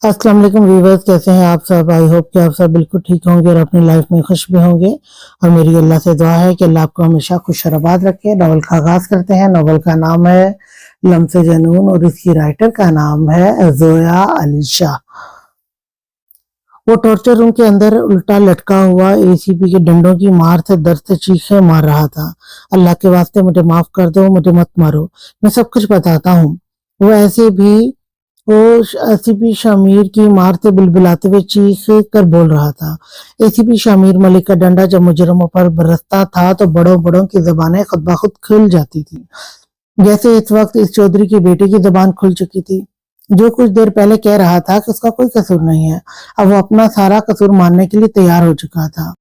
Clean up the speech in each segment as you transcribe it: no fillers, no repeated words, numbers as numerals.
अस्सलाम वालेकुम व्यूवर्स, कैसे हैं आप सब। आई होप कि आप सब बिल्कुल ठीक होंगे और अपनी लाइफ में खुश भी होंगे। और मेरी अल्लाह से दुआ है कि अल्लाह आपको हमेशा खुश और आबाद रखे। नॉवल का आगाज करते हैं। नॉवल का नाम है लम्से जनून और इसकी राइटर का नाम है जोया अली शाह। वो टॉर्चर रूम के अंदर उल्टा लटका हुआ एसीपी के डंडों की मार से दर्द से चीखें मार रहा था। अल्लाह के वास्ते मुझे माफ कर दो, मुझे मत मारो, मैं सब कुछ बताता हूँ। वो ऐसे भी वो एसीपी शामिर की मार से बिलबिलाते हुए चीख कर बोल रहा था। एसीपी शामिर मलिक का डंडा जब मुजरमों पर बरसता था तो बड़ों बड़ों की जबानें खुद ब खुद खुल जाती थी, जैसे इस वक्त इस चौधरी की बेटे की जबान खुल चुकी थी। जो कुछ देर पहले कह रहा था कि उसका कोई कसूर नहीं है, अब वो अपना सारा कसूर मानने के लिए तैयार हो चुका था।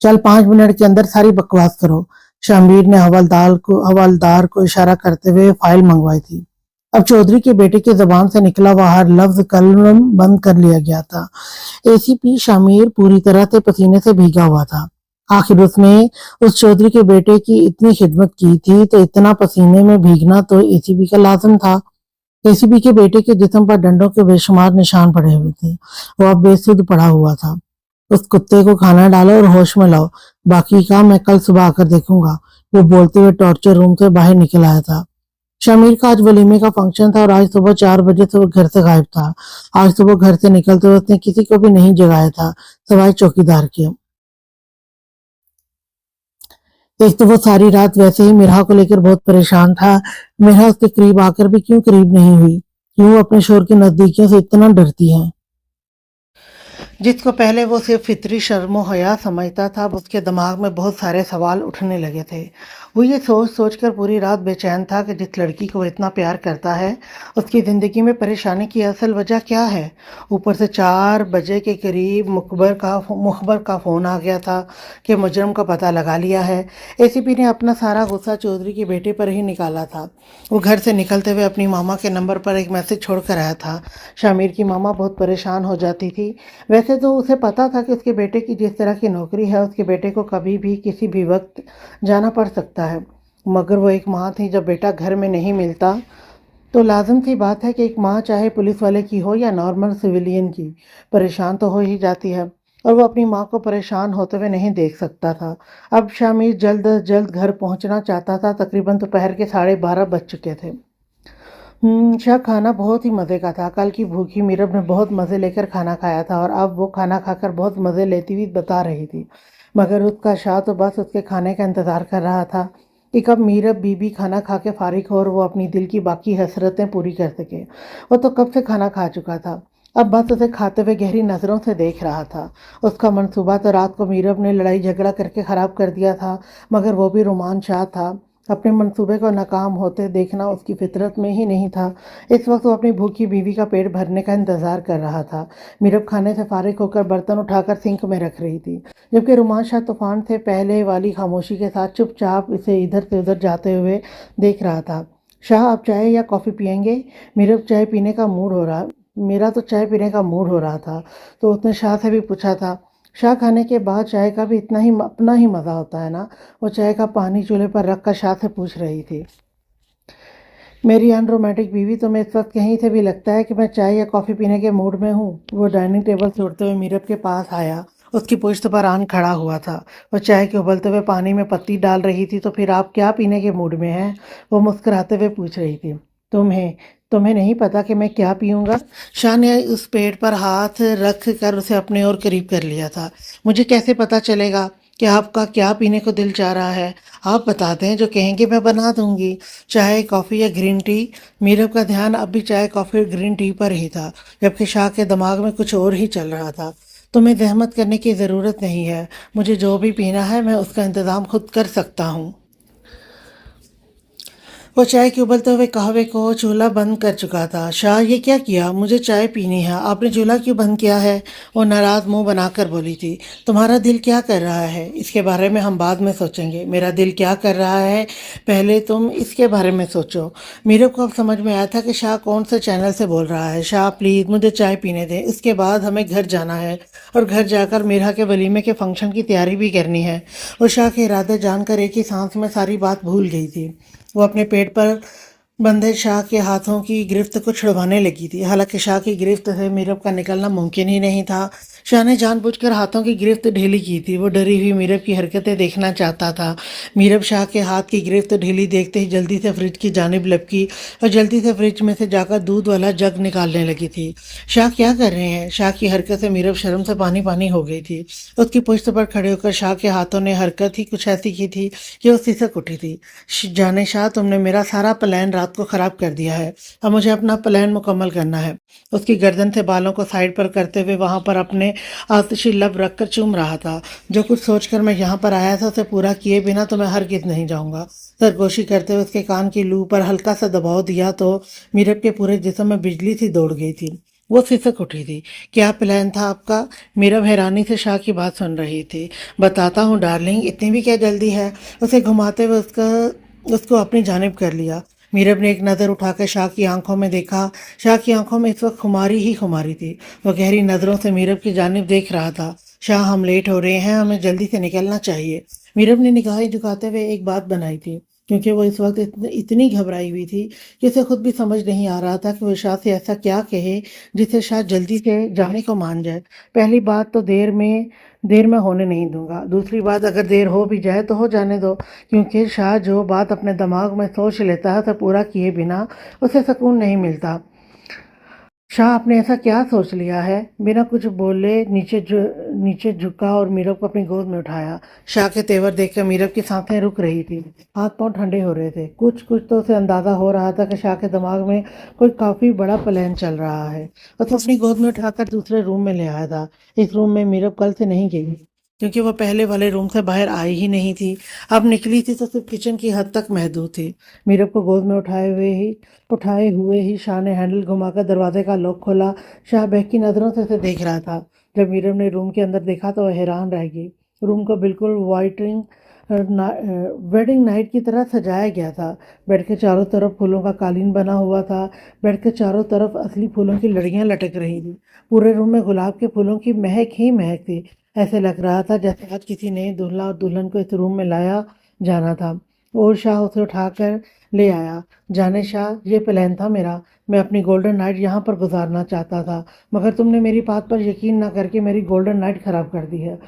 चल 5 मिनट के अंदर सारी बकवास करो। शामिर ने हवलदार को इशारा करते हुए फाइल मंगवाई थी। अब चौधरी के बेटे की जबान से निकला हुआ हर लफ्ज कलम बंद कर लिया गया था। एसीपी शामिर पूरी तरह से पसीने से भीगा हुआ था। आखिर उसने उस चौधरी के बेटे की इतनी खिदमत की थी तो इतना पसीने में भीगना तो एसीपी का लाजिम था। एसीपी के बेटे के जिस्म पर डंडों के बेशुमार निशान पड़े हुए थे। वो अब बेसुध पड़ा हुआ था। उस कुत्ते को खाना डालो और होश में लाओ, बाकी का मैं कल सुबह आकर देखूंगा। वो बोलते हुए टॉर्चर रूम से बाहर निकल आया था। शमीर का आज वलीमे का फंक्शन था और आज सुबह 4 बजे से वो घर से गायब था। आज सुबह घर से निकलते हुए उसने किसी को भी नहीं जगाया था सिवाय चौकीदार के। एक तो वो सारी रात वैसे ही मिराह को लेकर बहुत परेशान था। मिराह उसके करीब आकर भी क्यों करीब नहीं हुई, क्यों अपने शोर की नजदीकियों से इतना डरती है। जिसको पहले वो सिर्फ फितरी शर्म हया समझता था, अब उसके दिमाग में बहुत सारे सवाल उठने लगे थे। वो ये सोच सोच कर पूरी रात बेचैन था कि जिस लड़की को वो इतना प्यार करता है उसकी ज़िंदगी में परेशानी की असल वजह क्या है। ऊपर से 4 बजे के करीब मुखबर का फ़ोन आ गया था कि मुजरम का पता लगा लिया है। एसीपी ने अपना सारा गुस्सा चौधरी के बेटे पर ही निकाला था। वो घर से निकलते हुए अपनी मामा के नंबर पर एक मैसेज छोड़ कर आया था। शामिर की मामा बहुत परेशान हो जाती थी। वैसे तो उसे पता था कि उसके बेटे की जिस तरह की नौकरी है उसके बेटे को कभी भी किसी भी वक्त जाना पड़ सकता है, मगर वो एक माँ थी। जब बेटा घर में नहीं मिलता तो लाजिम सी बात है कि एक माँ चाहे पुलिस वाले की हो या नॉर्मल सिविलियन की, परेशान तो हो ही जाती है। और वो अपनी माँ को परेशान होते हुए नहीं देख सकता था। अब शामिर जल्द अज जल्द घर पहुंचना चाहता था। तकरीबन दोपहर के 12:30 बज चुके थे। शाह खाना बहुत ही मज़े का था। कल की भूखी मीरब ने बहुत मज़े लेकर खाना खाया था और अब वो खाना खाकर बहुत मज़े लेती हुई बता रही थी, मगर उसका शाह तो बस उसके खाने का इंतज़ार कर रहा था कि कब मीरब बीबी खाना खा के फारिग हो और वो अपनी दिल की बाकी हसरतें पूरी कर सके। वो तो कब से खाना खा चुका था, अब बस उसे खाते हुए गहरी नज़रों से देख रहा था। उसका मनसूबा तो रात को मीरब ने लड़ाई झगड़ा करके ख़राब कर दिया था, मगर वो भी रुमान शाह था। अपने मंसूबे को नाकाम होते देखना उसकी फितरत में ही नहीं था। इस वक्त वो अपनी भूखी बीवी का पेट भरने का इंतज़ार कर रहा था। मीरब खाने से फारिग होकर बर्तन उठाकर सिंक में रख रही थी, जबकि रुमान शाह तूफान से पहले वाली खामोशी के साथ चुपचाप इसे इधर से उधर जाते हुए देख रहा था। शाह, आप चाय या कॉफ़ी पियेंगे? मीरब चाय पीने का मूड हो रहा मेरा तो चाय पीने का मूड हो रहा था, तो उसने शाह से भी पूछा था। शाह खाने के बाद चाय का भी इतना ही अपना ही मज़ा होता है ना? वो चाय का पानी चूल्हे पर रख कर शाह से पूछ रही थी। मेरी अनरोमांटिक बीवी, तुम्हें इस वक्त कहीं से भी लगता है कि मैं चाय या कॉफ़ी पीने के मूड में हूँ? वो डाइनिंग टेबल से उठते हुए मीरब के पास आया। उसकी पुश्त पर आन खड़ा हुआ था। वो चाय के उबलते हुए पानी में पत्ती डाल रही थी। तो फिर आप क्या पीने के मूड में हैं? वो मुस्कुराते हुए पूछ रही थी। तुम्हें तुम्हें नहीं पता कि मैं क्या पीऊँगा? शाह ने उस पेट पर हाथ रख कर उसे अपने और करीब कर लिया था। मुझे कैसे पता चलेगा कि आपका क्या पीने को दिल चाह रहा है? आप बता दें, जो कहेंगे मैं बना दूंगी। चाय, कॉफ़ी या ग्रीन टी? मीरब का ध्यान अब भी चाय, कॉफ़ी और ग्रीन टी पर ही था, जबकि शाह के दिमाग में कुछ और ही चल रहा था। तुम्हें जहमत करने की ज़रूरत नहीं है। मुझे जो भी पीना है मैं उसका इंतज़ाम खुद कर सकता हूँ। वो चाय के उबलते हुए कहवे को चूल्हा बंद कर चुका था। शाह, ये क्या किया? मुझे चाय पीनी है, आपने चूल्हा क्यों बंद किया है? वो नाराज़ मुंह बनाकर बोली थी। तुम्हारा दिल क्या कर रहा है इसके बारे में हम बाद में सोचेंगे। मेरा दिल क्या कर रहा है पहले तुम इसके बारे में सोचो। मीरब को अब समझ में आया था कि शाह कौन से चैनल से बोल रहा है। शाह प्लीज़ मुझे चाय पीने दें, इसके बाद हमें घर जाना है और घर जाकर मीरा के वलीमे के फंक्शन की तैयारी भी करनी है। वो शाह के इरादे जानकर एक ही सांस में सारी बात भूल गई थी। वो अपने पेट पर बंदे शाह के हाथों की गिरफ्त को छुड़वाने लगी थी। हालांकि शाह की गिरफ्त से मीरब का निकलना मुमकिन ही नहीं था। शाह ने जानबूझकर हाथों की गिरफ्त ढीली की थी। वो डरी हुई मीरब की हरकतें देखना चाहता था। मीरब शाह के हाथ की गिरफ्त ढीली देखते ही जल्दी से फ्रिज की जानिब लपकी और जल्दी से फ्रिज में से जाकर दूध वाला जग निकालने लगी थी। शाह क्या कर रहे हैं? शाह की हरकत से मीरब शर्म से पानी पानी हो गई थी। उसकी पुश्त पर खड़े होकर शाह के हाथों ने हरकत ही कुछ ऐसी की थी कि वो सिसक उठी थी। जाने शाह, तुमने मेरा सारा प्लान रात को खराब कर दिया है। अब मुझे अपना प्लान मुकम्मल करना है। उसकी गर्दन से बालों को साइड पर करते हुए वहां पर अपने आतिशी लब रखकर चूम रहा था। जो कुछ सोचकर मैं यहाँ पर आया था उसे पूरा किए बिना तो मैं हरगिज नहीं जाऊंगा। सरगोशी करते हुए उसके कान की लू पर हल्का सा दबाव दिया तो मीरब के पूरे जिस्म में बिजली सी दौड़ गई थी। वो सिसक उठी थी। क्या प्लान था आपका? मीरब हैरानी से शाह की बात सुन रही थी। बताता हूँ डार्लिंग, इतनी भी क्या जल्दी है? उसे घुमाते हुए उसको अपनी जानिब कर लिया। मीरब ने एक नज़र उठाकर शाह की आंखों में देखा। शाह की आंखों में इस वक्त खुमारी ही खुमारी थी। वह गहरी नज़रों से मीरब की जानिब देख रहा था। शाह, हम लेट हो रहे हैं, हमें जल्दी से निकलना चाहिए। मीरब ने निगाहें झुकाते हुए एक बात बनाई थी, क्योंकि वो इस वक्त इतनी घबराई हुई थी कि उसे खुद भी समझ नहीं आ रहा था कि वो शाह से ऐसा क्या कहे जिससे शाह जल्दी से जाने को मान जाए। पहली बात तो देर में होने नहीं दूंगा। दूसरी बात, अगर देर हो भी जाए तो हो जाने दो, क्योंकि शाह जो बात अपने दिमाग में सोच लेता है तो पूरा किए बिना उसे सुकून नहीं मिलता। शाह, आपने ऐसा क्या सोच लिया है? बिना कुछ बोले नीचे झुका और मीरब को अपनी गोद में उठाया। शाह के तेवर देखकर मीरब की सांसें रुक रही थी। हाथ पांव ठंडे हो रहे थे। कुछ कुछ तो उसे अंदाजा हो रहा था कि शाह के दिमाग में कोई काफी बड़ा प्लान चल रहा है। उसे अपनी गोद में उठाकर दूसरे रूम में ले आया था। इस रूम में मीरब कल से नहीं गई, क्योंकि वह पहले वाले रूम से बाहर आई ही नहीं थी। अब निकली थी तो सिर्फ किचन की हद तक महदूद थी। मीरब को गोद में उठाए हुए ही शाह ने हैंडल घुमाकर दरवाजे का लॉक खोला। शाह बहकी नजरों से उसे देख रहा था। जब मीरब ने रूम के अंदर देखा तो वह हैरान रह गई। रूम को बिल्कुल वेडिंग नाइट की तरह सजाया गया था। बेड के चारों तरफ फूलों का कालीन बना हुआ था। बेड के चारों तरफ असली फूलों की लड़ियां लटक रही थी। पूरे रूम में गुलाब के फूलों की महक ही महक थी। ऐसे लग रहा था जैसे आज किसी ने दूल्हा और दुल्हन को इस रूम में लाया जाना था और शाह उसे उठाकर ले आया। जाने शाह, ये प्लान था मेरा। मैं अपनी गोल्डन नाइट यहाँ पर गुजारना चाहता था, मगर तुमने मेरी बात पर यकीन न करके मेरी गोल्डन नाइट खराब कर दी है।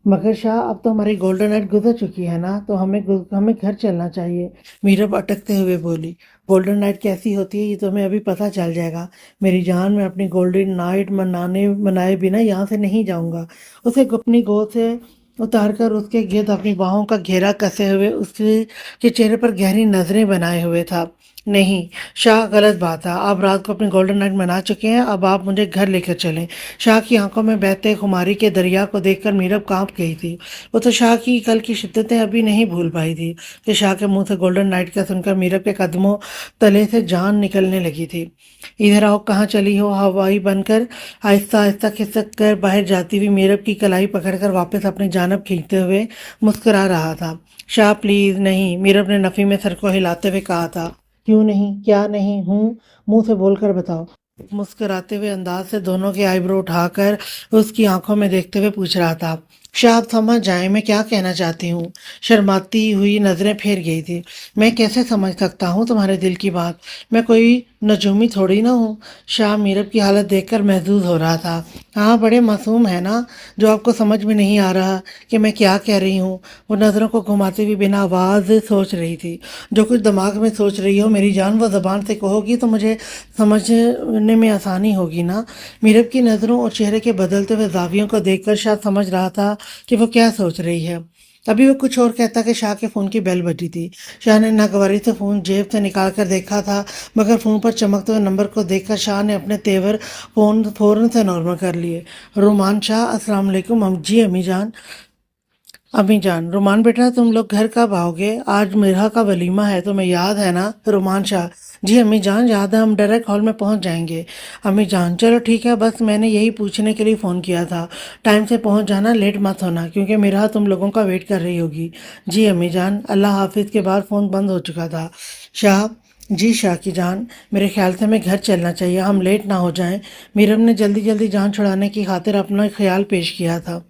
मगर शाह, अब तो हमारी गोल्डन नाइट गुजर चुकी है ना, तो हमें घर चलना चाहिए। मीरब अटकते हुए बोली। गोल्डन नाइट कैसी होती है ये तुम्हें अभी पता चल जाएगा। मेरी जान, मैं अपनी गोल्डन नाइट मनाए बिना यहाँ से नहीं जाऊंगा। उसे अपनी गोद से उतार कर उसके गिर्द अपनी बाहों का घेरा कसे हुए उसके के चेहरे पर गहरी नजरें बनाए हुए था। नहीं शाह, गलत बात है। आप रात को अपनी गोल्डन नाइट मना चुके हैं, अब आप मुझे घर लेकर चलें। शाह की आंखों में बहते खुमारी के दरिया को देखकर मीरब कांप गई थी। वो तो शाह की कल की शिद्दतें अभी नहीं भूल पाई थी कि शाह के मुंह से गोल्डन नाइट का सुनकर मीरब के कदमों तले से जान निकलने लगी थी। इधर आओ, कहाँ चली हो? हवाई बनकर आहिस्ता आहिस्ता खिसक कर बाहर जाती हुई मीरब की कलाई पकड़कर वापस अपनी जानब खींचते हुए मुस्कुरा रहा था। शाह प्लीज नहीं, मीरब ने नफी में सर को हिलाते हुए कहा था। क्यों नहीं? क्या नहीं हूँ? मुंह से बोलकर बताओ। मुस्कुराते हुए अंदाज से दोनों के आईब्रो उठाकर उसकी आंखों में देखते हुए पूछ रहा था। शाह, आप समझ जाए मैं क्या कहना चाहती हूँ। शर्माती हुई नजरें फेर गई थी। मैं कैसे समझ सकता हूँ तुम्हारे दिल की बात? मैं कोई नजूमी थोड़ी ना हूँ। शाह मीरब की हालत देखकर महजूज हो रहा था। हाँ, बड़े मासूम है ना, जो आपको समझ में नहीं आ रहा कि मैं क्या कह रही हूँ। वो नज़रों को घुमाते हुए बिना आवाज़ सोच रही थी। जो कुछ दिमाग में सोच रही हो मेरी जान, वो ज़बान से कहोगी तो मुझे समझने में आसानी होगी ना। मीरब की नज़रों और चेहरे के बदलते हुए जावियों को देखकर शाह समझ रहा था कि वो क्या सोच रही है। अभी वो कुछ और कहता कि शाह के फ़ोन की बेल बजी थी। शाह ने नागवारी से फ़ोन जेब से निकाल कर देखा था, मगर फ़ोन पर चमकते हुए नंबर को देखकर शाह ने अपने तेवर फ़ोन फ़ौरन से नॉर्मल कर लिए। रोमान शाह, अस्सलाम वालेकुम। जी अम्मी जान। अम्मी जान, रोमान बेटा, तुम लोग घर कब आओगे? आज मिरहा का वलीमा है, तुम्हें याद है ना? रोमान शाह, जी अम्मी जान याद है, हम डायरेक्ट हॉल में पहुंच जाएंगे। अम्मी जान, चलो ठीक है, बस मैंने यही पूछने के लिए फ़ोन किया था। टाइम से पहुंच जाना, लेट मत होना, क्योंकि मिरहा तुम लोगों का वेट कर रही होगी। जी अम्मी जान। अल्लाह हाफिज़ के बाद फ़ोन बंद हो चुका था। शाह, जी शाह की जान, मेरे ख्याल से हमें घर चलना चाहिए, हम लेट ना हो जाएं। मीरब ने जल्दी जल्दी जान छुड़ाने की खातिर अपना ख्याल पेश किया था।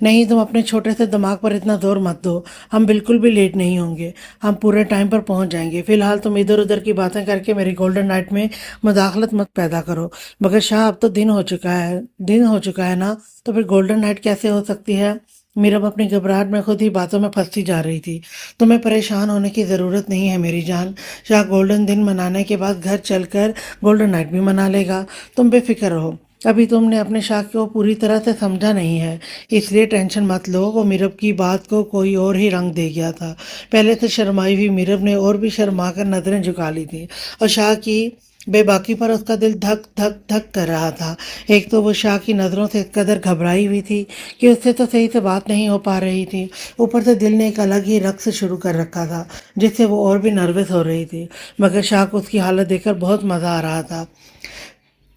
नहीं, तुम अपने छोटे से दिमाग पर इतना जोर मत दो। हम बिल्कुल भी लेट नहीं होंगे। हम पूरे टाइम पर पहुंच जाएंगे। फिलहाल तुम इधर उधर की बातें करके मेरी गोल्डन नाइट में मुदाखलत मत पैदा करो। मगर शाह, अब तो दिन हो चुका है ना, तो फिर गोल्डन नाइट कैसे हो सकती है? मीरब अपनी घबराहट में खुद ही बातों में फंसती जा रही थी। तुम्हें परेशान होने की ज़रूरत नहीं है मेरी जान। शाह गोल्डन दिन मनाने के बाद घर चलकर गोल्डन नाइट भी मना लेगा। तुम बेफिक्र रहो। अभी तुमने अपने शाह को पूरी तरह से समझा नहीं है, इसलिए टेंशन मत लो। वो मीरब की बात को कोई और ही रंग दे गया था। पहले से शर्माई हुई मीरब ने और भी शर्मा कर नजरें झुका ली थी, और शाह की बेबाकी पर उसका दिल धक धक धक कर रहा था। एक तो वो शाह की नज़रों से इस कदर घबराई हुई थी कि उससे तो सही से बात नहीं हो पा रही थी। ऊपर से दिल ने एक अलग ही रक्स शुरू कर रखा था, जिससे वो और भी नर्वस हो रही थी। मगर शाह को उसकी हालत देखकर बहुत मज़ा आ रहा था।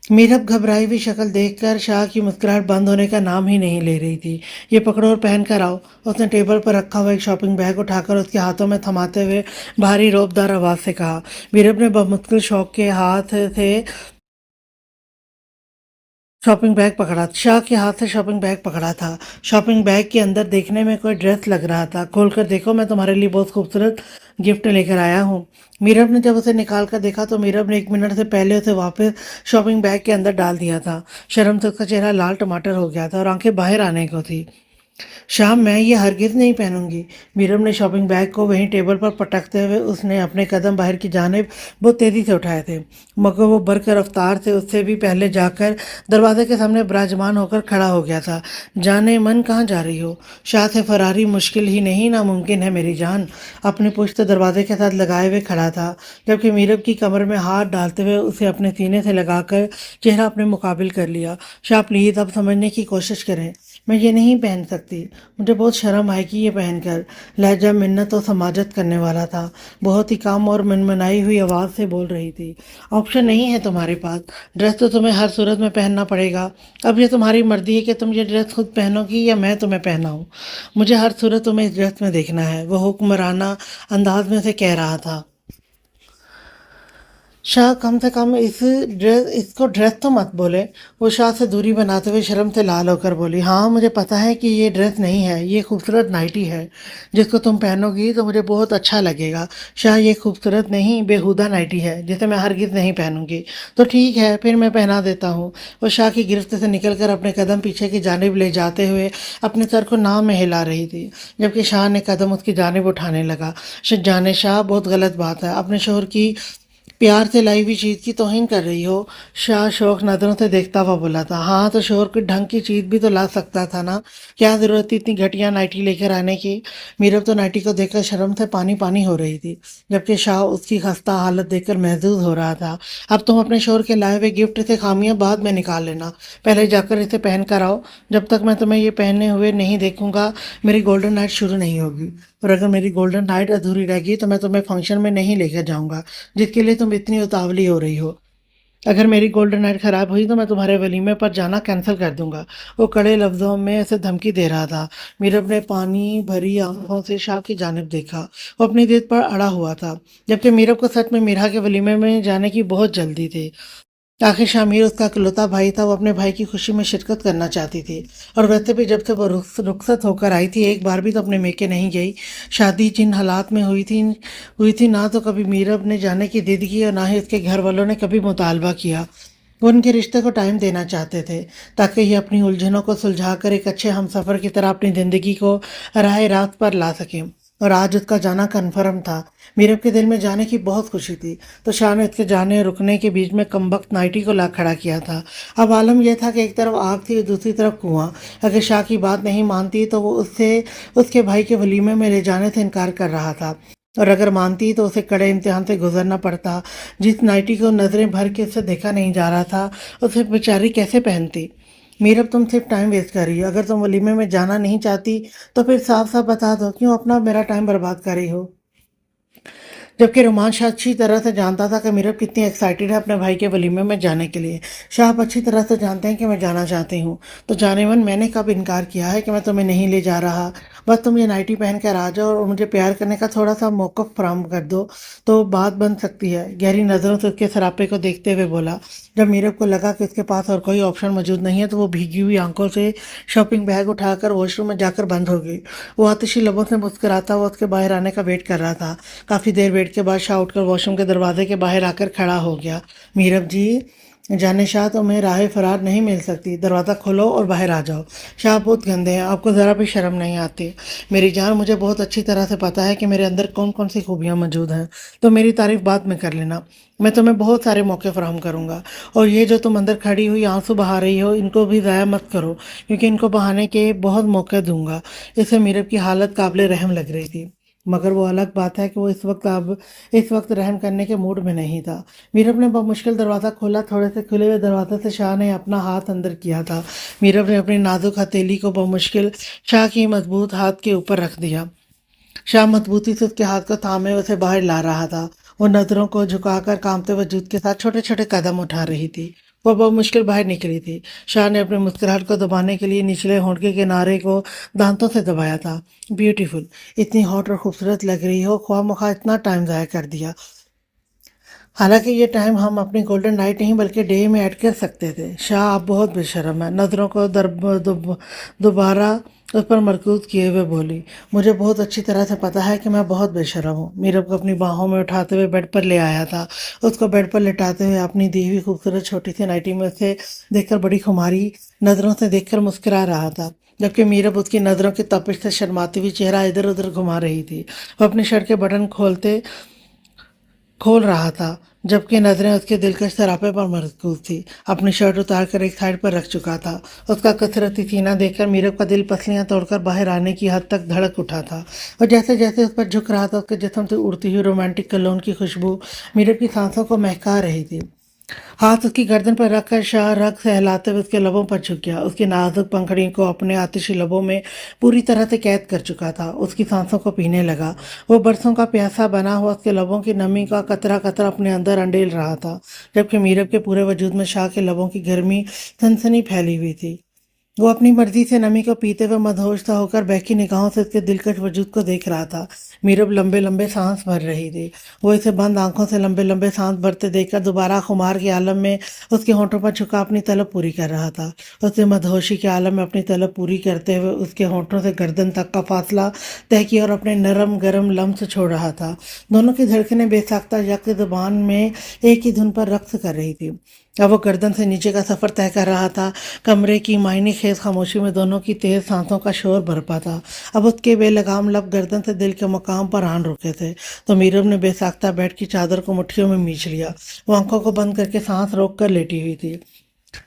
मीरब घबराई हुई शक्ल देखकर शाह की मुस्कुराहट बंद होने का नाम ही नहीं ले रही थी। ये पकड़ो और पहन कर आओ। उसने टेबल पर रखा हुआ एक शॉपिंग बैग उठाकर उसके हाथों में थमाते हुए भारी रौबदार आवाज से कहा। मीरब ने बमुश्किल शौक के हाथ से शॉपिंग बैग पकड़ा। शाह के हाथ से शॉपिंग बैग पकड़ा था। शॉपिंग बैग के अंदर देखने में कोई ड्रेस लग रहा था। खोल कर देखो, मैं तुम्हारे लिए बहुत खूबसूरत गिफ्ट लेकर आया हूँ। मीरब ने जब उसे निकाल कर देखा तो मीरब ने 1 मिनट से पहले उसे वापस शॉपिंग बैग के अंदर डाल दिया था। शर्म से उसका चेहरा लाल टमाटर हो गया था और आंखें बाहर आने को थी। शाम, मैं ये हरगिज़ नहीं पहनूंगी। मीरब ने शॉपिंग बैग को वहीं टेबल पर पटकते हुए उसने अपने कदम बाहर की जानिब बहुत तेज़ी से उठाए थे। मगर वो बरकर रफ्तार से उससे भी पहले जाकर दरवाजे के सामने विराजमान होकर खड़ा हो गया था। जाने मन, कहाँ जा रही हो? शाह से फरारी मुश्किल ही नहीं, नामुमकिन है मेरी जान। अपनी पुश्त दरवाजे के साथ लगाए हुए खड़ा था, जबकि मीरब की कमर में हाथ डालते हुए उसे अपने सीने से लगाकर चेहरा अपने मुकाबिल कर लिया। शाह, प्लीज़ अब समझने की कोशिश करें। मैं ये नहीं पहन सकती। मुझे बहुत शर्म आएगी ये पहनकर। लहजा मिन्नत और समाजत करने वाला था। बहुत ही काम और मनमनाई हुई आवाज़ से बोल रही थी। ऑप्शन नहीं है तुम्हारे पास। ड्रेस तो तुम्हें हर सूरत में पहनना पड़ेगा। अब ये तुम्हारी मर्जी है कि तुम ये ड्रेस खुद पहनोगी या मैं तुम्हें पहनाऊँ। मुझे हर सूरत तुम्हें इस ड्रेस में देखना है, वो हुक्मराना अंदाज में से कह रहा था। शाह, कम से कम इसको ड्रेस तो मत बोले। वो शाह से दूरी बनाते हुए शर्म से लाल होकर बोली। हाँ, मुझे पता है कि ये ड्रेस नहीं है, ये खूबसूरत नाइटी है। जिसको तुम पहनोगी तो मुझे बहुत अच्छा लगेगा। शाह, ये खूबसूरत नहीं, बेहुदा नाइटी है जिसे मैं हरगिज़ नहीं पहनूंगी। तो ठीक है, फिर मैं पहना देता हूँ। वो शाह की गिरफ्त से निकलकर अपने कदम पीछे की जानिब ले जाते हुए अपने सर को नाव में हिला रही थी, जबकि शाह ने कदम उसकी जानिब उठाने लगा। जाने शाह, बहुत गलत बात है। अपने शोहर की प्यार से लाई हुई चीज़ की तौहीन कर रही हो। शाह शौक नज़रों से देखता हुआ बोला था। हाँ, तो शोहर की ढंग की चीज़ भी तो ला सकता था ना। क्या ज़रूरत थी इतनी घटिया नाइटी लेकर आने की? मीरब तो नाइटी को देखकर शर्म से पानी पानी हो रही थी, जबकि शाह उसकी खस्ता हालत देखकर महजूज हो रहा था। अब तुम अपने शोहर के लाए हुए गिफ्ट से खामियां बाद में निकाल लेना। पहले जाकर इसे पहन कर आओ। जब तक मैं तुम्हें ये पहने हुए नहीं देखूंगा, मेरी गोल्डन नाइट शुरू नहीं होगी। और अगर मेरी गोल्डन नाइट अधूरी रहेगी तो मैं तुम्हें फंक्शन में नहीं लेकर जाऊंगा जिसके लिए तुम इतनी उतावली हो रही हो। अगर मेरी गोल्डन नाइट खराब हुई तो मैं तुम्हारे वलीमे पर जाना कैंसिल कर दूंगा। वो कड़े लफ्जों में उसे धमकी दे रहा था। मीरब ने पानी भरी आंखों से शाह की जानिब देखा। वो अपनी जिद पर अड़ा हुआ था, जबकि मीरब को सच में मीरा के वलीमे में जाने की बहुत जल्दी थी। आखिर शामिर उसका इकलौता भाई था। वो अपने भाई की खुशी में शिरकत करना चाहती थी। और वैसे भी जब से वो रुखसत होकर आई थी, एक बार भी तो अपने मेके नहीं गई। शादी जिन हालात में हुई थी ना तो कभी मीरब ने जाने की जिद की और ना ही उसके घर वालों ने कभी मुतालबा किया। वो उनके रिश्ते को टाइम देना चाहते थे, ताकि ये अपनी उलझनों को सुलझा कर एक अच्छे हमसफ़र की तरह अपनी ज़िंदगी को राह रात पर ला सकें। और आज उसका जाना कन्फर्म था। मीरब के दिल में जाने की बहुत खुशी थी, तो शाह ने उसके जाने और रुकने के बीच में कमबख्त नाइटी को ला खड़ा किया था। अब आलम यह था कि एक तरफ आग थी और दूसरी तरफ कुआं। अगर शाह की बात नहीं मानती तो वो उससे उसके भाई के वलीमे में ले जाने से इनकार कर रहा था, और अगर मानती तो उसे कड़े इम्तिहान से गुजरना पड़ता। जिस नाइटी को नज़रें भर के उससे देखा नहीं जा रहा था, उसे बेचारी कैसे पहनती? मीरब, तुम सिर्फ टाइम वेस्ट कर रही हो। अगर तुम वलीमे में जाना नहीं चाहती तो फिर साफ साफ बता दो, क्यों अपना और मेरा टाइम बर्बाद कर रही हो? जबकि रोमान शाह अच्छी तरह से जानता था कि मीरब कितनी एक्साइटेड है अपने भाई के वलीमे में जाने के लिए। शाह, आप अच्छी तरह से जानते हैं कि मैं जाना चाहती हूँ, तो जाने मन मैंने कब इनकार किया है कि मैं तुम्हें नहीं ले जा रहा। बस तुम ये नाइटी पहन कर आ जाओ और मुझे प्यार करने का थोड़ा सा मौका फराहम कर दो तो बात बन सकती है। गहरी नज़रों से उसके सरापे को देखते हुए बोला। जब मीरब को लगा कि उसके पास और कोई ऑप्शन मौजूद नहीं है तो वो भीगी हुई आंखों से शॉपिंग बैग उठाकर वॉशरूम में जाकर बंद हो गई। वो आतिशी लबों से मुस्कुराता हुआ उसके बाहर आने का वेट कर रहा था। काफ़ी देर वेट के बाद शाह उठकर वॉशरूम के दरवाजे के बाहर आकर खड़ा हो गया। मीरब जी, जाने शाह तुम्हें राह फरार नहीं मिल सकती, दरवाज़ा खोलो और बाहर आ जाओ। शाह बहुत गंदे हैं, आपको ज़रा भी शर्म नहीं आती। मेरी जान, मुझे बहुत अच्छी तरह से पता है कि मेरे अंदर कौन कौन सी खूबियाँ मौजूद हैं, तो मेरी तारीफ बाद में कर लेना। मैं तुम्हें बहुत सारे मौके फराहम करूंगा। और ये जो तुम अंदर खड़ी हुई आंसू बहा रही हो, इनको भी ज़ाया मत करो, क्योंकि इनको बहाने के बहुत मौके दूंगा। इससे मीरब की हालत काबिल रहम लग रही थी, मगर वो अलग बात है कि वो इस वक्त रहम करने के मूड में नहीं था। मीरब ने मुश्किल दरवाज़ा खोला। थोड़े से खुले हुए दरवाजे से शाह ने अपना हाथ अंदर किया था। मीरब ने अपनी नाजुक हथेली को बमुश्किल शाह की मजबूत हाथ के ऊपर रख दिया। शाह मजबूती से उसके हाथ को थामे उसे बाहर ला रहा था। वो नजरों को झुकाकर कांपते वजूद के साथ छोटे छोटे कदम उठा रही थी। वो बहुत मुश्किल बाहर निकली थी। शाह ने अपने मुस्कुराहट को दबाने के लिए निचले होंठ के किनारे को दांतों से दबाया था। ब्यूटीफुल, इतनी हॉट और खूबसूरत लग रही हो, ख्वाह इतना टाइम ज़ाया कर दिया। हालांकि ये टाइम हम अपनी गोल्डन नाइट नहीं बल्कि डे में ऐड कर सकते थे। शाह, आप बहुत बेशर्म है। नज़रों को दोबारा उस पर मरकूज किए हुए बोली। मुझे बहुत अच्छी तरह से पता है कि मैं बहुत बेशर्म हूँ। मीरब को अपनी बाहों में उठाते हुए बेड पर ले आया था। उसको बेड पर लिटाते हुए अपनी दी हुई खूबसूरत छोटी सी नाइटी में उसे देखकर बड़ी खुमारी नज़रों से देखकर मुस्कुरा रहा था, जबकि मीरब उसकी नज़रों की तपिश से शर्माती हुई चेहरा इधर उधर घुमा रही थी। वो अपनी शर्ट के बटन खोल रहा था, जबकि नजरें उसके दिलकश सरापे पर मरकूज थी। अपनी शर्ट उतार कर एक साइड पर रख चुका था। उसका कसरती सीना देखकर मीरब का दिल पसलियां तोड़कर बाहर आने की हद तक धड़क उठा था। और जैसे जैसे उस पर झुक रहा था, उसके जिस्म से उड़ती हुई रोमांटिक कलोन की खुशबू मीरब की सांसों को महका रही थी। हाथ उसकी गर्दन पर रखकर शाह रग सहलाते हुए उसके लबों पर झुक गया। उसकी नाजुक पंखड़ियों को अपने आतिशी लबों में पूरी तरह से कैद कर चुका था। उसकी सांसों को पीने लगा। वो बरसों का प्यासा बना हुआ उसके लबों की नमी का कतरा कतरा अपने अंदर अंडेल रहा था, जबकि मीरब के पूरे वजूद में शाह के लबों की गर्मी सनसनी फैली हुई थी। वो अपनी मर्जी से नमी को पीते हुए मदहोश सा होकर बहकी निगाहों से उसके दिलकश वजूद को देख रहा था। मीरब लंबे लंबे सांस भर रही थी। वो इसे बंद आंखों से लंबे लंबे सांस भरते देखकर दोबारा खुमार के आलम में उसके होंठों पर झुका अपनी तलब पूरी कर रहा था। उसने मदहोशी के आलम में अपनी तलब पूरी करते हुए उसके होंठों से गर्दन तक का फासला तय किया और अपने नरम गरम लम्स छोड़ रहा था। दोनों की धड़कनें बेसाख्ता यक ज़ुबान में एक ही धुन पर रक्स कर रही थी। अब वो गर्दन से नीचे का सफ़र तय कर रहा था। कमरे की मायने खेज खामोशी में दोनों की तेज सांसों का शोर बरपा था। अब उसके बेलगाम लब गर्दन से दिल के मकाम पर आन रुके थे, तो मीरब ने बेसाख्ता बेड की चादर को मुट्ठियों में मींच लिया। वो आंखों को बंद करके सांस रोक कर लेटी हुई थी।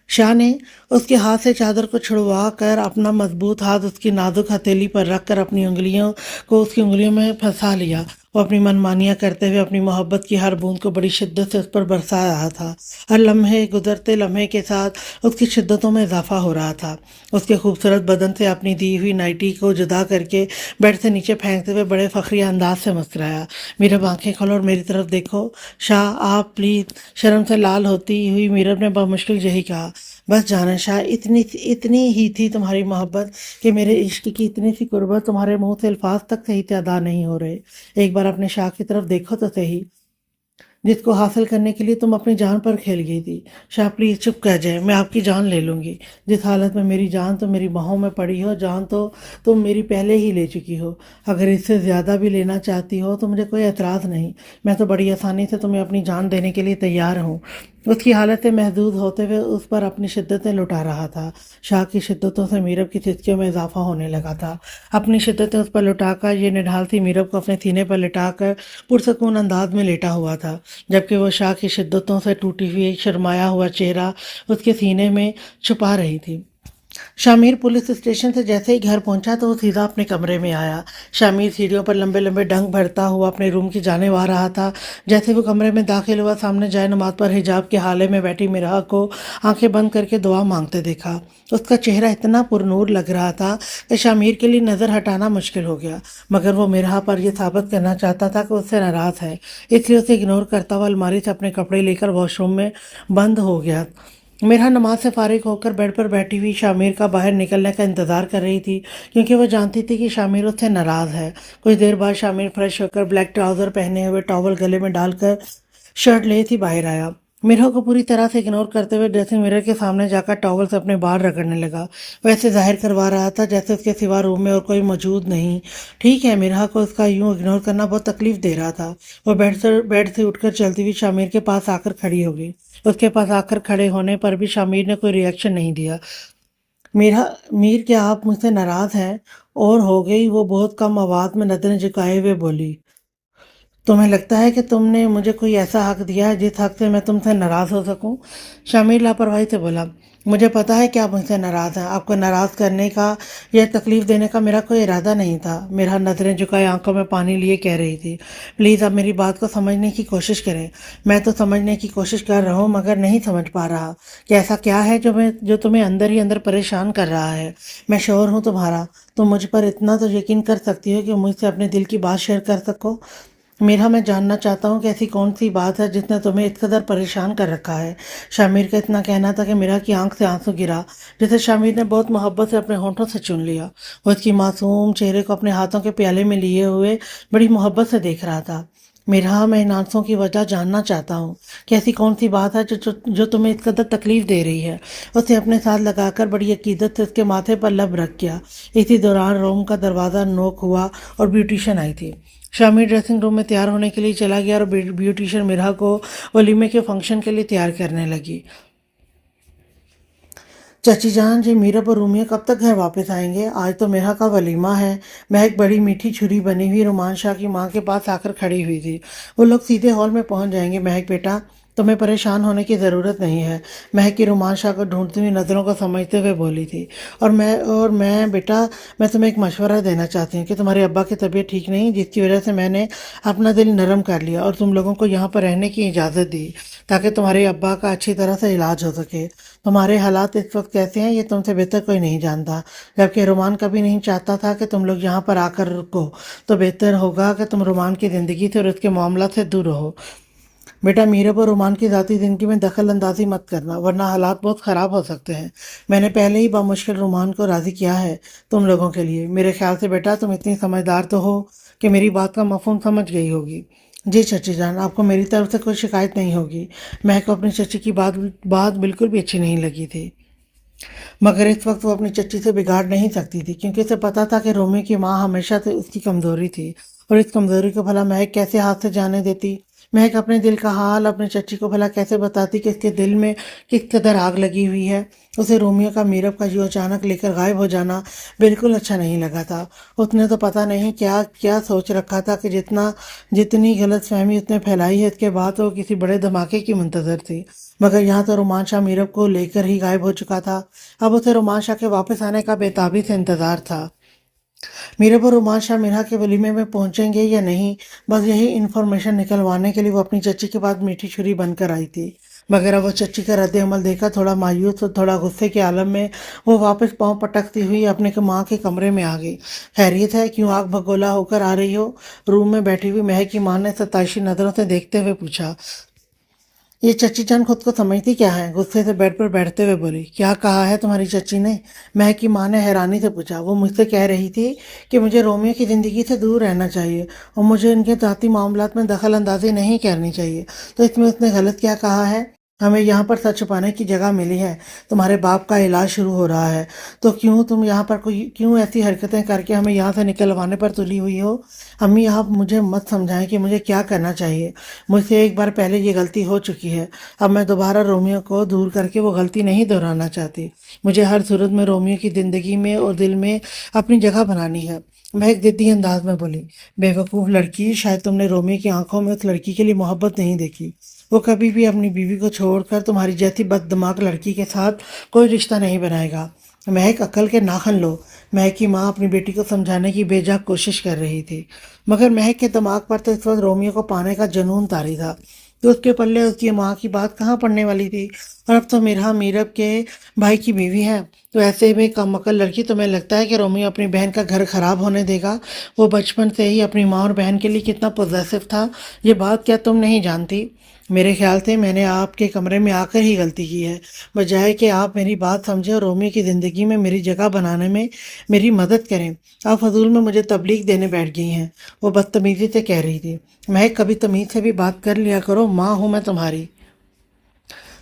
शाह ने उसके हाथ से चादर को छुड़वा कर अपना मजबूत हाथ उसकी नाजुक हथेली पर रखकर अपनी उंगलियों को उसकी उंगलियों में फंसा लिया। वो अपनी मनमानियां करते हुए अपनी मोहब्बत की हर बूंद को बड़ी शिद्दत से उस पर बरसा रहा था। हर लम्हे गुजरते लम्हे के साथ उसकी शिद्दतों में इजाफा हो रहा था। उसके खूबसूरत बदन से अपनी दी हुई नाइटी को जुदा करके बेड से नीचे फेंकते हुए बड़े फखरिया अंदाज से मुस्कुराया। मीरब, आंखें खोलो और मेरी तरफ देखो। शाह, आप प्लीज। शर्म से लाल होती हुई मीरब ने बमुश्किल यही कहा। बस जाना शाह, इतनी ही थी तुम्हारी मोहब्बत कि मेरे इश्क की इतनी सी कुर्बत तुम्हारे मुंह से अल्फाज तक सही से अदा नहीं हो रहे। एक बार अपने शाह की तरफ देखो तो सही, जिसको हासिल करने के लिए तुम अपनी जान पर खेल गई थी। शाह, प्लीज चुप कर जाए, मैं आपकी जान ले लूंगी। जिस हालत में मेरी जान तो मेरी बाहों में पड़ी हो, जान तो तुम मेरी पहले ही ले चुकी हो। अगर इससे ज़्यादा भी लेना चाहती हो तो मुझे कोई एतराज़ नहीं। मैं तो बड़ी आसानी से तुम्हें अपनी जान देने के लिए तैयार हूँ। उसकी हालत से महदूद होते हुए उस पर अपनी शिद्दतें लुटा रहा था। शाह की शिद्दतों से मीरब की सिसकियों में इजाफा होने लगा था। अपनी शिद्दतें उस पर लुटाकर ये निढाल सी मीरब को अपने सीने पर लिटाकर पुरसकून अंदाज में लेटा हुआ था, जबकि वो शाह की शिद्दतों से टूटी हुई एक शर्माया हुआ चेहरा उसके सीने में छुपा रही थी। शामिर पुलिस स्टेशन से जैसे ही घर पहुंचा तो वो सीधा अपने कमरे में आया। शामिर सीढ़ियों पर लंबे लंबे डंग भरता हुआ अपने रूम की जानिब आ रहा था। जैसे वो कमरे में दाखिल हुआ, सामने जाए नमाज पर हिजाब के हाले में बैठी मिराह को आंखें बंद करके दुआ मांगते देखा। उसका चेहरा इतना पुरनूर लग रहा था कि शामिर के लिए नज़र हटाना मुश्किल हो गया, मगर वो मिराह पर यह साबित करना चाहता था कि उससे नाराज़ है, इसलिए उसे इग्नोर करता हुआ अलमारी से अपने कपड़े लेकर वॉशरूम में बंद हो गया। میرا نماز سے فارغ ہو کر بیڈ پر بیٹھی ہوئی شامیر کا باہر نکلنے کا انتظار کر رہی تھی کیونکہ وہ جانتی تھی کہ شامیر اس سے ناراض ہے۔ کچھ دیر بعد شامیر فریش ہو کر بلیک ٹراؤزر پہنے ہوئے ٹاول گلے میں ڈال کر شرٹ لیت ہی باہر آیا۔ میرا کو پوری طرح سے اگنور کرتے ہوئے ڈریسنگ مرر کے سامنے جا کر ٹاول سے اپنے بال رگڑنے لگا۔ ویسے ظاہر کروا رہا تھا جیسے اس کے سوا روم میں اور کوئی موجود نہیں۔ ٹھیک ہے، میرا کو اس کا یوں اگنور کرنا بہت تکلیف دے رہا تھا۔ وہ بیڈ سے اٹھ کر چلتی ہوئی شامیر کے پاس آ کر کھڑی ہو گئی۔ اس کے پاس آ کر کھڑے ہونے پر بھی شامیر نے کوئی ری ایکشن نہیں دیا۔ میر کیا آپ مجھ سے ناراض ہیں؟ اور ہو گئی، وہ بہت کم آواز میں نظریں جھکائے ہوئے بولی۔ تمہیں لگتا ہے کہ تم نے مجھے کوئی ایسا حق دیا ہے جس حق سے میں تم سے ناراض ہو سکوں؟ شامیر لاپرواہی سے بولا۔ مجھے پتا ہے کہ آپ مجھ سے ناراض ہیں۔ آپ کو ناراض کرنے کا یا تکلیف دینے کا میرا کوئی ارادہ نہیں تھا۔ میرا نظریں جھکائے آنکھوں میں پانی لیے کہہ رہی تھی، پلیز آپ میری بات کو سمجھنے کی کوشش کریں۔ میں تو سمجھنے کی کوشش کر رہا ہوں مگر نہیں سمجھ پا رہا کہ ایسا کیا ہے جو تمہیں اندر ہی اندر پریشان کر رہا ہے۔ میں شوہر ہوں تمہارا، تم مجھ پر اتنا تو یقین کر سکتی ہو کہ مجھ سے اپنے دل کی بات شیئر کر سکو۔ میرا میں جاننا چاہتا ہوں کہ ایسی کون سی بات ہے جس نے تمہیں اس قدر پریشان کر رکھا ہے۔ شامیر کا اتنا کہنا تھا کہ میرا کی آنکھ سے آنسو گرا، جسے شامیر نے بہت محبت سے اپنے ہونٹوں سے چن لیا۔ وہ اس کی معصوم چہرے کو اپنے ہاتھوں کے پیالے میں لیے ہوئے بڑی محبت سے دیکھ رہا تھا۔ میرا میں ان آنسوں کی وجہ جاننا چاہتا ہوں کہ ایسی کون سی بات ہے جو تمہیں اس قدر تکلیف دے رہی ہے۔ اسے اپنے ساتھ لگا کر بڑی عقیدت سے اس کے ماتھے پر لب رکھ گیا۔ اسی دوران روم کا دروازہ نوک ہوا اور بیوٹیشن آئی تھی۔ شامیر ڈریسنگ روم میں تیار ہونے کے لیے چلا گیا اور بیوٹیشن مرحا کو ولیمے کے فنکشن کے لیے تیار کرنے لگی۔ چچی جان، جی میرب اور رومیہ کب تک گھر واپس آئیں گے؟ آج تو میرا کا ولیمہ ہے۔ مہک بڑی میٹھی چھری بنی ہوئی رومان شاہ کی ماں کے پاس آ کر کھڑی ہوئی تھی۔ وہ لوگ سیدھے ہال میں پہنچ جائیں گے مہک بیٹا، تمہیں پریشان ہونے کی ضرورت نہیں ہے، مہک کی رومان شاہ کو ڈھونڈتی ہوئی نظروں کو سمجھتے ہوئے بولی تھی۔ اور میں بیٹا، میں تمہیں ایک مشورہ دینا چاہتی ہوں کہ تمہارے ابا کی طبیعت ٹھیک نہیں، جس کی وجہ سے میں نے اپنا دل نرم کر لیا اور تم لوگوں کو یہاں پر رہنے کی اجازت دی تاکہ تمہارے ابا کا اچھی طرح سے علاج ہو سکے۔ تمہارے حالات اس وقت کیسے ہیں یہ تم سے بہتر کوئی نہیں جانتا، جبکہ رومان کبھی نہیں چاہتا تھا کہ تم لوگ یہاں پر آ کر رکو، تو بہتر ہوگا کہ تم رومان کی زندگی سے اور اس کے معاملات سے دور رہو۔ بیٹا، میرب اور رومان کی ذاتی زندگی میں دخل اندازی مت کرنا ورنہ حالات بہت خراب ہو سکتے ہیں۔ میں نے پہلے ہی بامشکل رومان کو راضی کیا ہے تم لوگوں کے لیے۔ میرے خیال سے بیٹا تم اتنی سمجھدار تو ہو کہ میری بات کا مفہوم سمجھ گئی ہوگی۔ جی چچی جان، آپ کو میری طرف سے کوئی شکایت نہیں ہوگی۔ مہک کو اپنی چچی کی بات بالکل بھی اچھی نہیں لگی تھی، مگر اس وقت وہ اپنی چچی سے بگاڑ نہیں سکتی تھی کیونکہ اسے پتا تھا کہ رومی کی ماں ہمیشہ سے اس کی کمزوری تھی، اور اس کمزوری کو بھلا مہک کیسے ہاتھ سے جانے دیتی۔ مہک اپنے دل کا حال اپنی چچی کو بھلا کیسے بتاتی کہ اس کے دل میں کس قدر آگ لگی ہوئی ہے۔ اسے رومیو کا میرب کا یوں اچانک لے کر غائب ہو جانا بالکل اچھا نہیں لگا تھا۔ اس نے تو پتہ نہیں کیا کیا سوچ رکھا تھا کہ جتنی غلط فہمی اس نے پھیلائی ہے، اس کے بعد وہ کسی بڑے دھماکے کی منتظر تھی، مگر یہاں تو رومان شاہ میرب کو لے کر ہی غائب ہو چکا تھا۔ اب اسے رومان شاہ کے واپس آنے کا بےتابی سے انتظار تھا۔ میرب اور رومان شاہ مرحا کے ولیمے میں پہنچیں گے یا نہیں، بس یہی انفارمیشن نکلوانے کے لیے وہ اپنی چچی کے پاس میٹھی چھری بن کر آئی تھی، مگر اب وہ چچی کا رد عمل دیکھا تھوڑا مایوس اور تھوڑا غصے کے عالم میں وہ واپس پاؤں پٹکتی ہوئی اپنے ماں کے کمرے میں آ گئی۔ خیریت ہے؟ کیوں آگ بھگولا ہو کر آ رہی ہو؟ روم میں بیٹھی ہوئی مہک کی ماں نے ستائشی نظروں سے دیکھتے ہوئے پوچھا۔ یہ چچی جان خود کو سمجھتی کیا ہے؟ غصے سے بیڈ پر بیٹھتے ہوئے بولی۔ کیا کہا ہے تمہاری چچی نے؟ مہک کی ماں نے حیرانی سے پوچھا۔ وہ مجھ سے کہہ رہی تھی کہ مجھے رومیو کی زندگی سے دور رہنا چاہیے اور مجھے ان کے ذاتی معاملات میں دخل اندازی نہیں کرنی چاہیے۔ تو اس میں اس نے غلط کیا کہا ہے؟ ہمیں یہاں پر سر چھپانے کی جگہ ملی ہے، تمہارے باپ کا علاج شروع ہو رہا ہے، تو کیوں تم یہاں پر کیوں ایسی حرکتیں کر کے ہمیں یہاں سے نکلوانے پر تلی ہوئی ہو؟ امی، آپ مجھے مت سمجھائیں کہ مجھے کیا کرنا چاہیے۔ مجھ سے ایک بار پہلے یہ غلطی ہو چکی ہے، اب میں دوبارہ رومیو کو دور کر کے وہ غلطی نہیں دہرانا چاہتی۔ مجھے ہر صورت میں رومیو کی زندگی میں اور دل میں اپنی جگہ بنانی ہے۔ مہک ضدی انداز میں بولی۔ بے وقوف لڑکی، شاید تم نے رومیو کی آنکھوں میں اس لڑکی کے لیے محبت نہیں دیکھی۔ وہ کبھی بھی اپنی بیوی کو چھوڑ کر تمہاری جیسی بد دماغ لڑکی کے ساتھ کوئی رشتہ نہیں بنائے گا۔ مہک، عقل کے ناخن لو۔ مہک کی ماں اپنی بیٹی کو سمجھانے کی بے جا کوشش کر رہی تھی، مگر مہک کے دماغ پر تو اس وقت رومیو کو پانے کا جنون طاری تھا، تو اس کے پلے اس کی ماں کی بات کہاں پڑنے والی تھی؟ اور اب تو میرب کے بھائی کی بیوی ہے، تو ایسے میں کم عقل لڑکی، تمہیں لگتا ہے کہ رومیو اپنی بہن کا گھر خراب ہونے دے گا؟ وہ بچپن سے ہی اپنی ماں اور بہن کے لیے کتنا پوزیسو تھا، یہ بات کیا تم نہیں جانتی؟ میرے خیال سے میں نے آپ کے کمرے میں آ کر ہی غلطی کی ہے، بجائے کہ آپ میری بات سمجھیں اور رومیو کی زندگی میں میری جگہ بنانے میں میری مدد کریں۔ آپ فضول میں مجھے تبلیغ دینے بیٹھ گئی ہیں، وہ بدتمیزی سے کہہ رہی تھی۔ مہک کبھی تمیز سے بھی بات کر لیا کرو، ماں ہوں میں تمہاری۔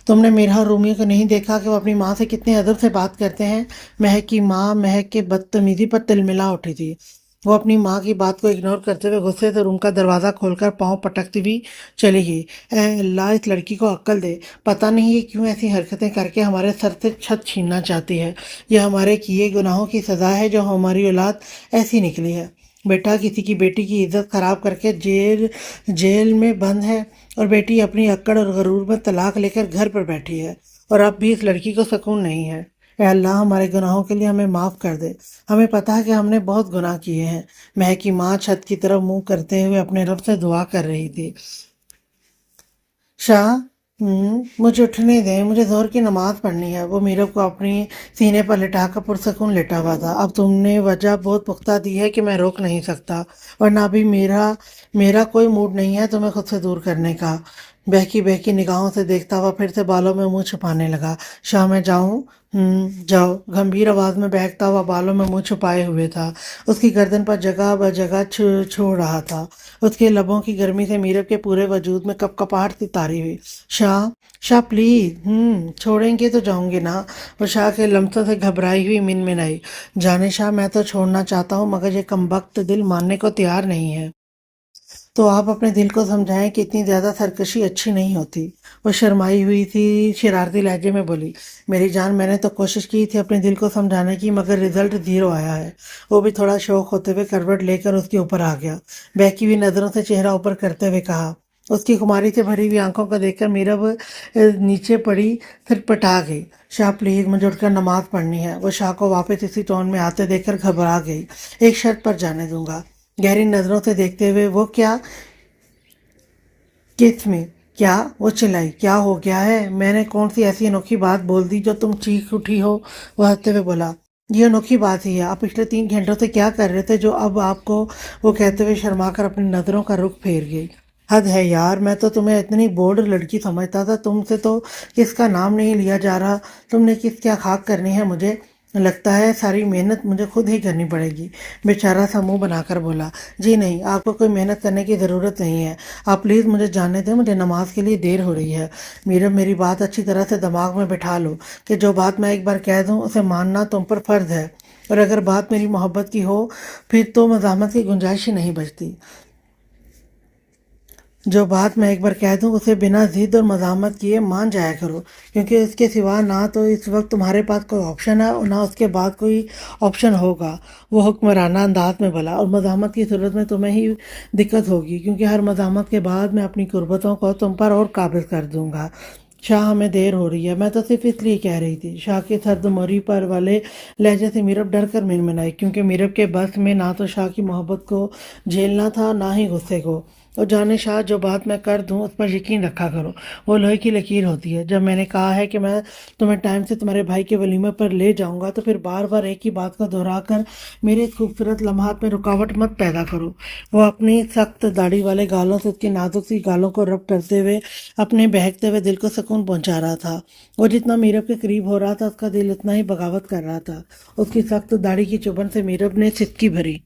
تم نے میرا اور رومیو کو نہیں دیکھا کہ وہ اپنی ماں سے کتنے ادب سے بات کرتے ہیں؟ مہک کی ماں مہک کے بدتمیزی پر تلملا اٹھی تھی۔ وہ اپنی ماں کی بات کو اگنور کرتے ہوئے غصے سے روم کا دروازہ کھول کر پاؤں پٹکتی ہوئی چلی گئی۔ اے اللہ، اس لڑکی کو عقل دے، پتہ نہیں یہ کیوں ایسی حرکتیں کر کے ہمارے سر سے چھت چھیننا چاہتی ہے۔ یہ ہمارے کیے گناہوں کی سزا ہے جو ہماری اولاد ایسی نکلی ہے۔ بیٹا کسی کی بیٹی کی عزت خراب کر کے جیل میں بند ہے، اور بیٹی اپنی اکڑ اور غرور میں طلاق لے کر گھر پر بیٹھی ہے، اور اب بھی اس لڑکی کو سکون نہیں ہے۔ اے اللہ، ہمارے گناہوں کے لیے ہمیں معاف کر دے، ہمیں پتہ ہے کہ ہم نے بہت گناہ کیے ہیں۔ مہک کی ماں چھت کی طرف منہ کرتے ہوئے اپنے رب سے دعا کر رہی تھی۔ شاہ، مجھے اٹھنے دیں، مجھے ظہر کی نماز پڑھنی ہے۔ وہ میرب کو اپنی سینے پر لٹا کر پرسکون لیٹا ہوا تھا۔ اب تم نے وجہ بہت پختہ دی ہے کہ میں روک نہیں سکتا، ورنہ ابھی میرا کوئی موڈ نہیں ہے تمہیں خود سے دور کرنے کا۔ بہکی بہکی نگاہوں سے دیکھتا ہوا پھر سے بالوں میں منہ چھپانے لگا۔ شاہ میں جاؤں؟ جاؤ، گمبھیر آواز میں بہکتا ہوا بالوں میں منہ چھپائے ہوئے تھا، اس کی گردن پر جگہ بجگہ چھوڑ رہا تھا۔ اس کے لبوں کی گرمی سے میرب کے پورے وجود میں کپ کپاہٹ سی طاری ہوئی۔ شاہ پلیز، چھوڑیں گے تو جاؤں گے نا؟ وہ شاہ کے لمسوں سے گھبرائی ہوئی منمنائی۔ جانے شاہ، میں تو چھوڑنا چاہتا ہوں مگر یہ کمبخت دل ماننے کو تیار نہیں ہے۔ تو آپ اپنے دل کو سمجھائیں کہ اتنی زیادہ سرکشی اچھی نہیں ہوتی۔ وہ شرمائی ہوئی سی شرارتی لہجے میں بولی۔ میری جان، میں نے تو کوشش کی تھی اپنے دل کو سمجھانے کی، مگر رزلٹ 0 آیا ہے۔ وہ بھی تھوڑا شوق ہوتے ہوئے کروٹ لے کر اس کے اوپر آ گیا۔ بہکی ہوئی نظروں سے چہرہ اوپر کرتے ہوئے کہا۔ اس کی خماری سے بھری ہوئی آنکھوں کو دیکھ کر میرب نیچے پڑی، پھر پٹا گئی۔ شاہ پلیز، مجھے اٹھ کر نماز پڑھنی ہے۔ وہ شاہ کو واپس اسی ٹون میں آتے دیکھ کر گھبرا گئی۔ ایک شرط پر جانے دوں گا۔ گہری نظروں سے دیکھتے ہوئے، وہ کیا؟ کس میں؟ کیا؟ وہ چلائی۔ کیا ہو گیا ہے؟ میں نے کون سی ایسی انوکھی بات بول دی جو تم چیخ اٹھی ہو؟ وہ ہنستے ہوئے بولا۔ یہ انوکھی بات ہی ہے، آپ پچھلے 3 گھنٹوں سے کیا کر رہے تھے جو اب آپ کو؟ وہ کہتے ہوئے شرما کر اپنی نظروں کا رخ پھیر گئی۔ حد ہے یار، میں تو تمہیں اتنی بولڈ لڑکی سمجھتا تھا، تم سے تو کس کا نام نہیں لیا جا رہا۔ تم نے کس کیا خاک کرنی ہے مجھے؟ لگتا ہے ساری محنت مجھے خود ہی کرنی پڑے گی۔ بیچارہ سا منہ بنا کر بولا۔ جی نہیں، آپ کو کوئی محنت کرنے کی ضرورت نہیں ہے، آپ پلیز مجھے جانے دیں، مجھے نماز کے لیے دیر ہو رہی ہے۔ میری بات اچھی طرح سے دماغ میں بٹھا لو کہ جو بات میں ایک بار کہہ دوں اسے ماننا تم پر فرض ہے، اور اگر بات میری محبت کی ہو پھر تو مزاحمت کی گنجائش ہی نہیں بچتی۔ جو بات میں ایک بار کہہ دوں اسے بنا ضد اور مزاحمت کیے مان جایا کرو، کیونکہ اس کے سوا نہ تو اس وقت تمہارے پاس کوئی آپشن ہے اور نہ اس کے بعد کوئی آپشن ہوگا۔ وہ حکمرانہ انداز میں بولا۔ اور مزاحمت کی صورت میں تمہیں ہی دقت ہوگی، کیونکہ ہر مزاحمت کے بعد میں اپنی قربتوں کو تم پر اور قابض کر دوں گا۔ شاہ، ہمیں دیر ہو رہی ہے، میں تو صرف اس لیے کہہ رہی تھی۔ شاہ کے سرد موری پر والے لہجے سے میرب ڈر کر منمنائی، کیونکہ میرب کے بس میں نہ تو شاہ کی محبت کو جھیلنا تھا نہ ہی غصے کو۔ اور جانے شاہ، جو بات میں کر دوں اس پر یقین رکھا کرو، وہ لوہے کی لکیر ہوتی ہے۔ جب میں نے کہا ہے کہ میں تمہیں ٹائم سے تمہارے بھائی کے ولیمے پر لے جاؤں گا تو پھر بار بار ایک ہی بات کو دہرا کر میرے اس خوبصورت لمحات میں رکاوٹ مت پیدا کرو۔ وہ اپنی سخت داڑھی والے گالوں سے اس کی نازک سی گالوں کو رب کرتے ہوئے اپنے بہکتے ہوئے دل کو سکون پہنچا رہا تھا۔ وہ جتنا میرب کے قریب ہو رہا تھا اس کا دل اتنا ہی بغاوت کر رہا تھا۔ اس کی سخت داڑھی کی چبھن سے میرب نے سسکی بھری۔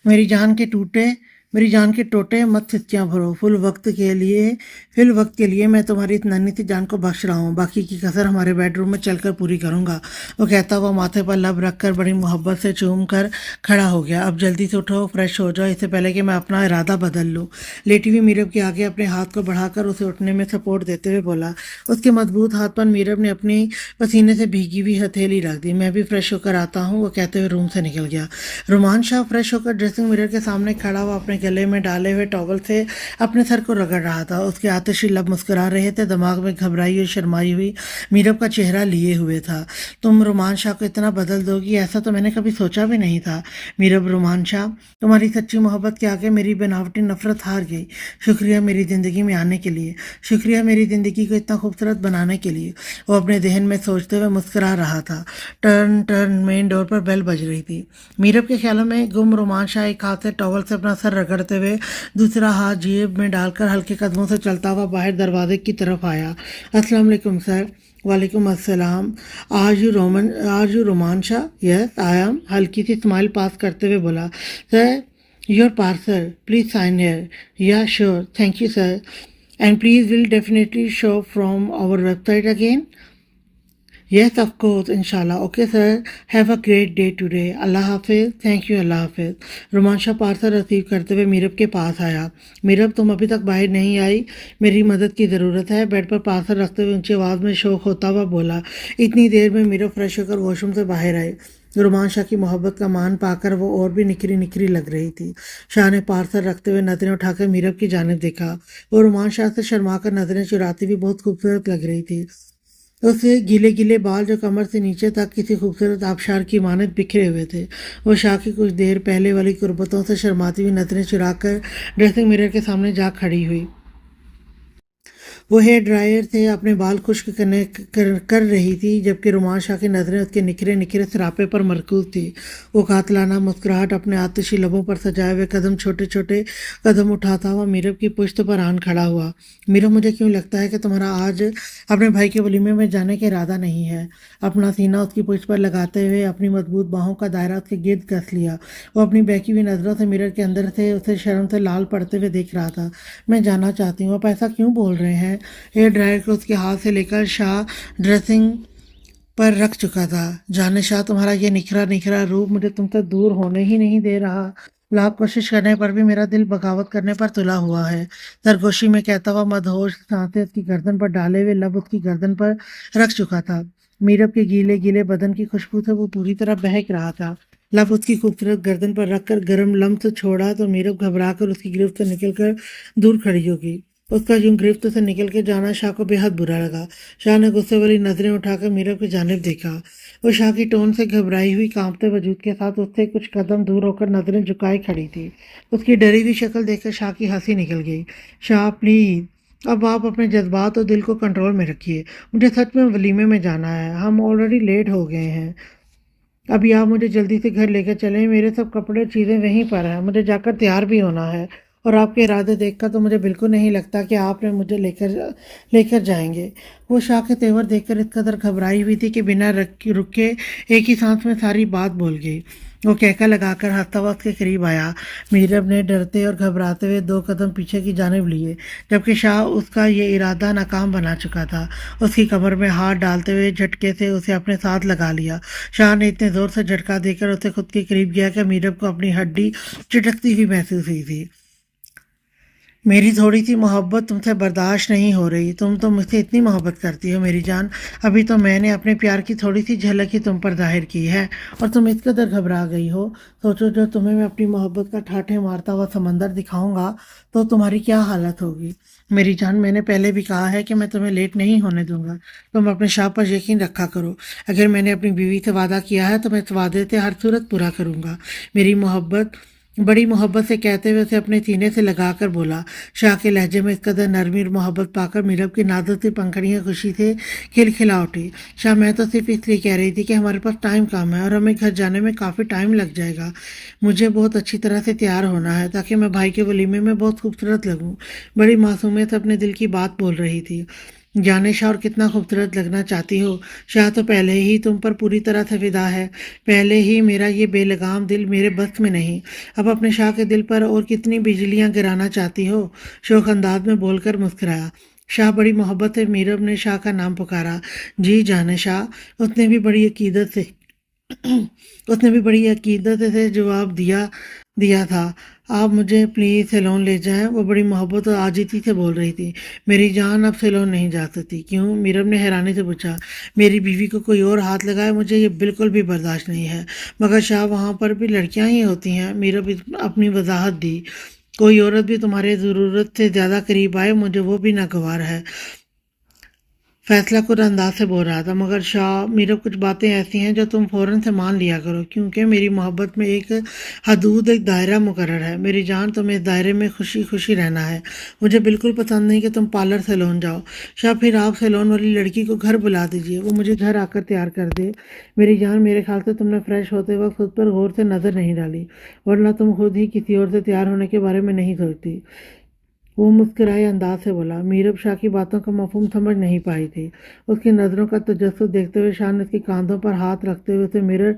میری جان کے ٹوٹے مت سسکیاں بھرو، فی الوقت کے لیے میں تمہاری اس ننھی سی جان کو بخش رہا ہوں، باقی کی کسر ہمارے بیڈ روم میں چل کر پوری کروں گا۔ وہ کہتا ہوا ماتھے پر لب رکھ کر بڑی محبت سے چوم کر کھڑا ہو گیا۔ اب جلدی سے اٹھو، فریش ہو جاؤ، اس سے پہلے کہ میں اپنا ارادہ بدل لوں۔ لیٹی ہوئی میرب کے آگے اپنے ہاتھ کو بڑھا کر اسے اٹھنے میں سپورٹ دیتے ہوئے بولا۔ اس کے مضبوط ہاتھ پر میرب نے اپنی پسینے سے بھیگی ہوئی ہتھیلی رکھ دی۔ میں بھی فریش ہو کر آتا ہوں، وہ کہتے ہوئے روم سے نکل گیا۔ رومان شاہ فریش ہو کر ڈریسنگ میرر کے سامنے کھڑا ہوا اپنے گلے میں ڈالے ہوئے ٹاول سے اپنے سر کو رگڑ رہا تھا۔ اس کے آتشی لب مسکرا رہے تھے، دماغ میں گھبرائی اور شرمائی ہوئی میرب کا چہرہ لیے ہوئے تھا۔ تم رومان شاہ کو اتنا بدل دو گی، ایسا تو میں نے کبھی سوچا بھی نہیں تھا۔ میرب، رومان شاہ، تمہاری سچی محبت کے آگے میری بناوٹی نفرت ہار گئی۔ شکریہ میری زندگی میں آنے کے لیے، شکریہ میری زندگی کو اتنا خوبصورت بنانے کے لیے۔ وہ اپنے ذہن میں سوچتے ہوئے مسکرا رہا تھا۔ ٹرن مین ڈور پر بیل بج رہی تھی۔ میرب کے خیالوں میں گم رومان شاہ ایک ہاتھ سے ٹاول سے اپنا سر رگڑ रगड़ते हुए दूसरा हाथ जेब में डालकर हल्के कदमों से चलता हुआ बाहर दरवाजे की तरफ आया। अस्सलाम वालेकुम सर। वालेकुम अस्सलाम। आज you Romasha? Yes I am, हल्की सी स्माइल पास करते हुए बोला। Sir your parcel please sign here. Yeah sure, thank you sir, and please will definitely show from our website again. Yes, of course, inshallah. Okay, sir. Have a great day today. Allah हाफिज। Thank you, Allah हाफिज। Romasha parcel receive करते हुए मीरब के पास आया। मीरब, तुम अभी तक बाहर नहीं आई, मेरी मदद की ज़रूरत है। बेड पर पार्सल रखते हुए ऊंची आवाज़ में शौक होता हुआ बोला। इतनी देर में मीरब फ्रेश होकर वॉशरूम से बाहर आई। रोमांशा की मोहब्बत का मान पाकर वो और भी निखरी निखरी लग रही थी। शाह ने पार्सल रखते हुए नजरें उठाकर मीरब की जानिब देखा। वो रोमांशा से शर्मा कर नजरें चुराती हुई बहुत खूबसूरत लग रही थी। उसके गीले गीले बाल जो कमर से नीचे तक किसी खूबसूरत आबशार की मानद बिखरे हुए थे। वो शाह की कुछ देर पहले वाली कुर्बतों से शर्माती हुई नजरें चुराकर ड्रेसिंग मिरर के सामने जा खड़ी हुई। वो हेयर ड्रायर से अपने बाल खुश्क कर रही थी, जबकि रोमांशा की नज़रें उसके निखरे निखरे सरापे पर मरकूज थी। वो कातलाना मुस्कुराहट अपने आतिशी लबों पर सजाए हुए कदम छोटे छोटे कदम उठाता हुआ मीरब की पुश्त पर आन खड़ा हुआ। मीरब, मुझे क्यों लगता है कि तुम्हारा आज अपने भाई के वलीमे में जाने का इरादा नहीं है। अपना सीना उसकी पुश्त पर लगाते हुए अपनी मजबूत बाहों का दायरा उसके गिर्द कस लिया। वो अपनी बहकी हुई नज़रों से मिरर के अंदर से उसे शर्म से लाल पड़ते हुए देख रहा था। मैं जानना चाहती हूँ, आप ऐसा क्यों बोल रहे हैं? हेयर ड्रायर को उसके हाथ से लेकर शाह ड्रेसिंग पर रख चुका था। जाने शाह, तुम्हारा ये निखरा निखरा रूप मुझे तुमसे दूर होने ही नहीं दे रहा। लाख कोशिश करने पर भी मेरा दिल बगावत करने पर तुला हुआ है। सरगोशी में कहता हुआ मदहोश सांसें उसकी गर्दन पर डाले हुए लब उसकी गर्दन पर रख चुका था। मीरब के गीले गीले बदन की खुशबू से वो पूरी तरह बहक रहा था। लब उसकी खूबसूरत गर्दन पर रखकर गर्म लम्स छोड़ा तो मीरब घबरा कर उसकी गिरफ्त से निकलकर दूर खड़ी होगी। उसका यूं गिरफ्त से निकल के जाना शाह को बेहद बुरा लगा। शाह ने गुस्से वाली नजरें उठाकर मीरब की जानिब देखा। वो शाह की टोन से घबराई हुई कांपते वजूद के साथ उससे कुछ कदम दूर होकर नजरें झुकाए खड़ी थी। उसकी डरी हुई शक्ल देखकर शाह की हंसी निकल गई। शाह प्लीज, अब आप अपने जज्बात और दिल को कंट्रोल में रखिए। मुझे सच में वलीमे में जाना है, हम ऑलरेडी लेट हो गए हैं। अभी आप मुझे जल्दी से घर लेकर चलें, मेरे सब कपड़े चीज़ें वहीं पर हैं, मुझे जाकर तैयार भी होना है। और आपके इरादे देखकर तो मुझे बिल्कुल नहीं लगता कि आपने मुझे लेकर लेकर जाएंगे। वो शाह के तेवर देखकर इस कदर घबराई हुई थी कि बिना रुके एक ही सांस में सारी बात बोल गई। वो कहका लगाकर हंसता हुआ उसके करीब आया। मीरब ने डरते और घबराते हुए 2 कदम पीछे की जानिब लिए, जबकि शाह उसका ये इरादा नाकाम बना चुका था। उसकी कमर में हाथ डालते हुए झटके से उसे अपने साथ लगा लिया। शाह ने इतने ज़ोर से झटका देकर उसे खुद के करीब किया कि मीरब को अपनी हड्डी चिटकती हुई महसूस हुई थी। मेरी थोड़ी सी मोहब्बत तुमसे बर्दाश्त नहीं हो रही। तुम तो मुझसे इतनी मोहब्बत करती हो मेरी जान। अभी तो मैंने अपने प्यार की थोड़ी सी झलक ही तुम पर जाहिर की है और तुम इस कदर घबरा गई हो। सोचो, जो तुम्हें मैं अपनी मोहब्बत का ठाठे मारता हुआ समंदर दिखाऊंगा तो तुम्हारी क्या हालत होगी। मेरी जान, मैंने पहले भी कहा है कि मैं तुम्हें लेट नहीं होने दूंगा। तुम अपने शाह पर यकीन रखा करो। अगर मैंने अपनी बीवी से वादा किया है तो मैं इस वादे से हर सूरत पूरा करूंगा। मेरी मोहब्बत, बड़ी मोहब्बत से कहते हुए उसे अपने सीने से लगाकर बोला। शाह के लहजे में इस कदर नरमी और मोहब्बत पाकर मीरब की नाजुक सी पंखड़ियाँ खुशी से खिलखिला उठी। शाह, मैं तो सिर्फ इसलिए कह रही थी कि हमारे पास टाइम कम है और हमें घर जाने में काफ़ी टाइम लग जाएगा। मुझे बहुत अच्छी तरह से तैयार होना है ताकि मैं भाई के वलीमे में बहुत खूबसूरत लगूँ। बड़ी मासूमियत से अपने दिल की बात बोल रही थी। जाने शाह, और कितना खूबसूरत लगना चाहती हो। शाह तो पहले ही तुम पर पूरी तरह से फिदा है। पहले ही मेरा ये बेलगाम दिल मेरे बस में नहीं। अब अपने शाह के दिल पर और कितनी बिजलियां गिराना चाहती हो। शोक अंदाज में बोलकर मुस्कुराया। शाह, बड़ी मोहब्बत से मीरब ने शाह का नाम पुकारा। जी जाने शाह। उसने भी बड़ी अकीदत से उसने भी बड़ी अकीदत से जवाब दिया दिया था। आप मुझे प्लीज़ सैलून ले जाएं। वो बड़ी मोहब्बत और आजिज़ी से बोल रही थी। मेरी जान, अब सैलून नहीं जा सकती। क्यों? मीरब ने हैरानी से पूछा। मेरी बीवी को कोई और हाथ लगाए, मुझे ये बिल्कुल भी बर्दाश्त नहीं है। मगर शाह, वहाँ पर भी लड़कियाँ ही होती हैं। मीरब अपनी वजाहत दी। कोई औरत भी तुम्हारे ज़रूरत से ज़्यादा करीब आए, मुझे वो भी नागवार है। फैसला कुछ अंदाज से बोल रहा था, मगर शाह मीरब कुछ बातें ऐसी हैं जो तुम फौरन से मान लिया करो, क्योंकि मेरी मोहब्बत में एक हदूद, एक दायरा मुकर्रर है। मेरी जान, तुम्हें इस दायरे में खुशी खुशी रहना है। मुझे बिल्कुल पसंद नहीं कि तुम पार्लर सैलून जाओ। शाह, फिर आप सैलून वाली लड़की को घर बुला दीजिए, वो मुझे घर आकर तैयार कर दे। मेरी जान, मेरे ख्याल से तुमने फ्रेश होते वक्त खुद पर गौर से नजर नहीं डाली, वरना तुम खुद ही किसी और से तैयार होने के बारे में नहीं सोचती। वो मुस्कुराए अंदाज से बोला। मीरब शाह की बातों का मफहूम समझ नहीं पाई थी। उसकी नज़रों का तजस्सुस देखते हुए शाह ने उसके कांधों पर हाथ रखते हुए उसे मिरर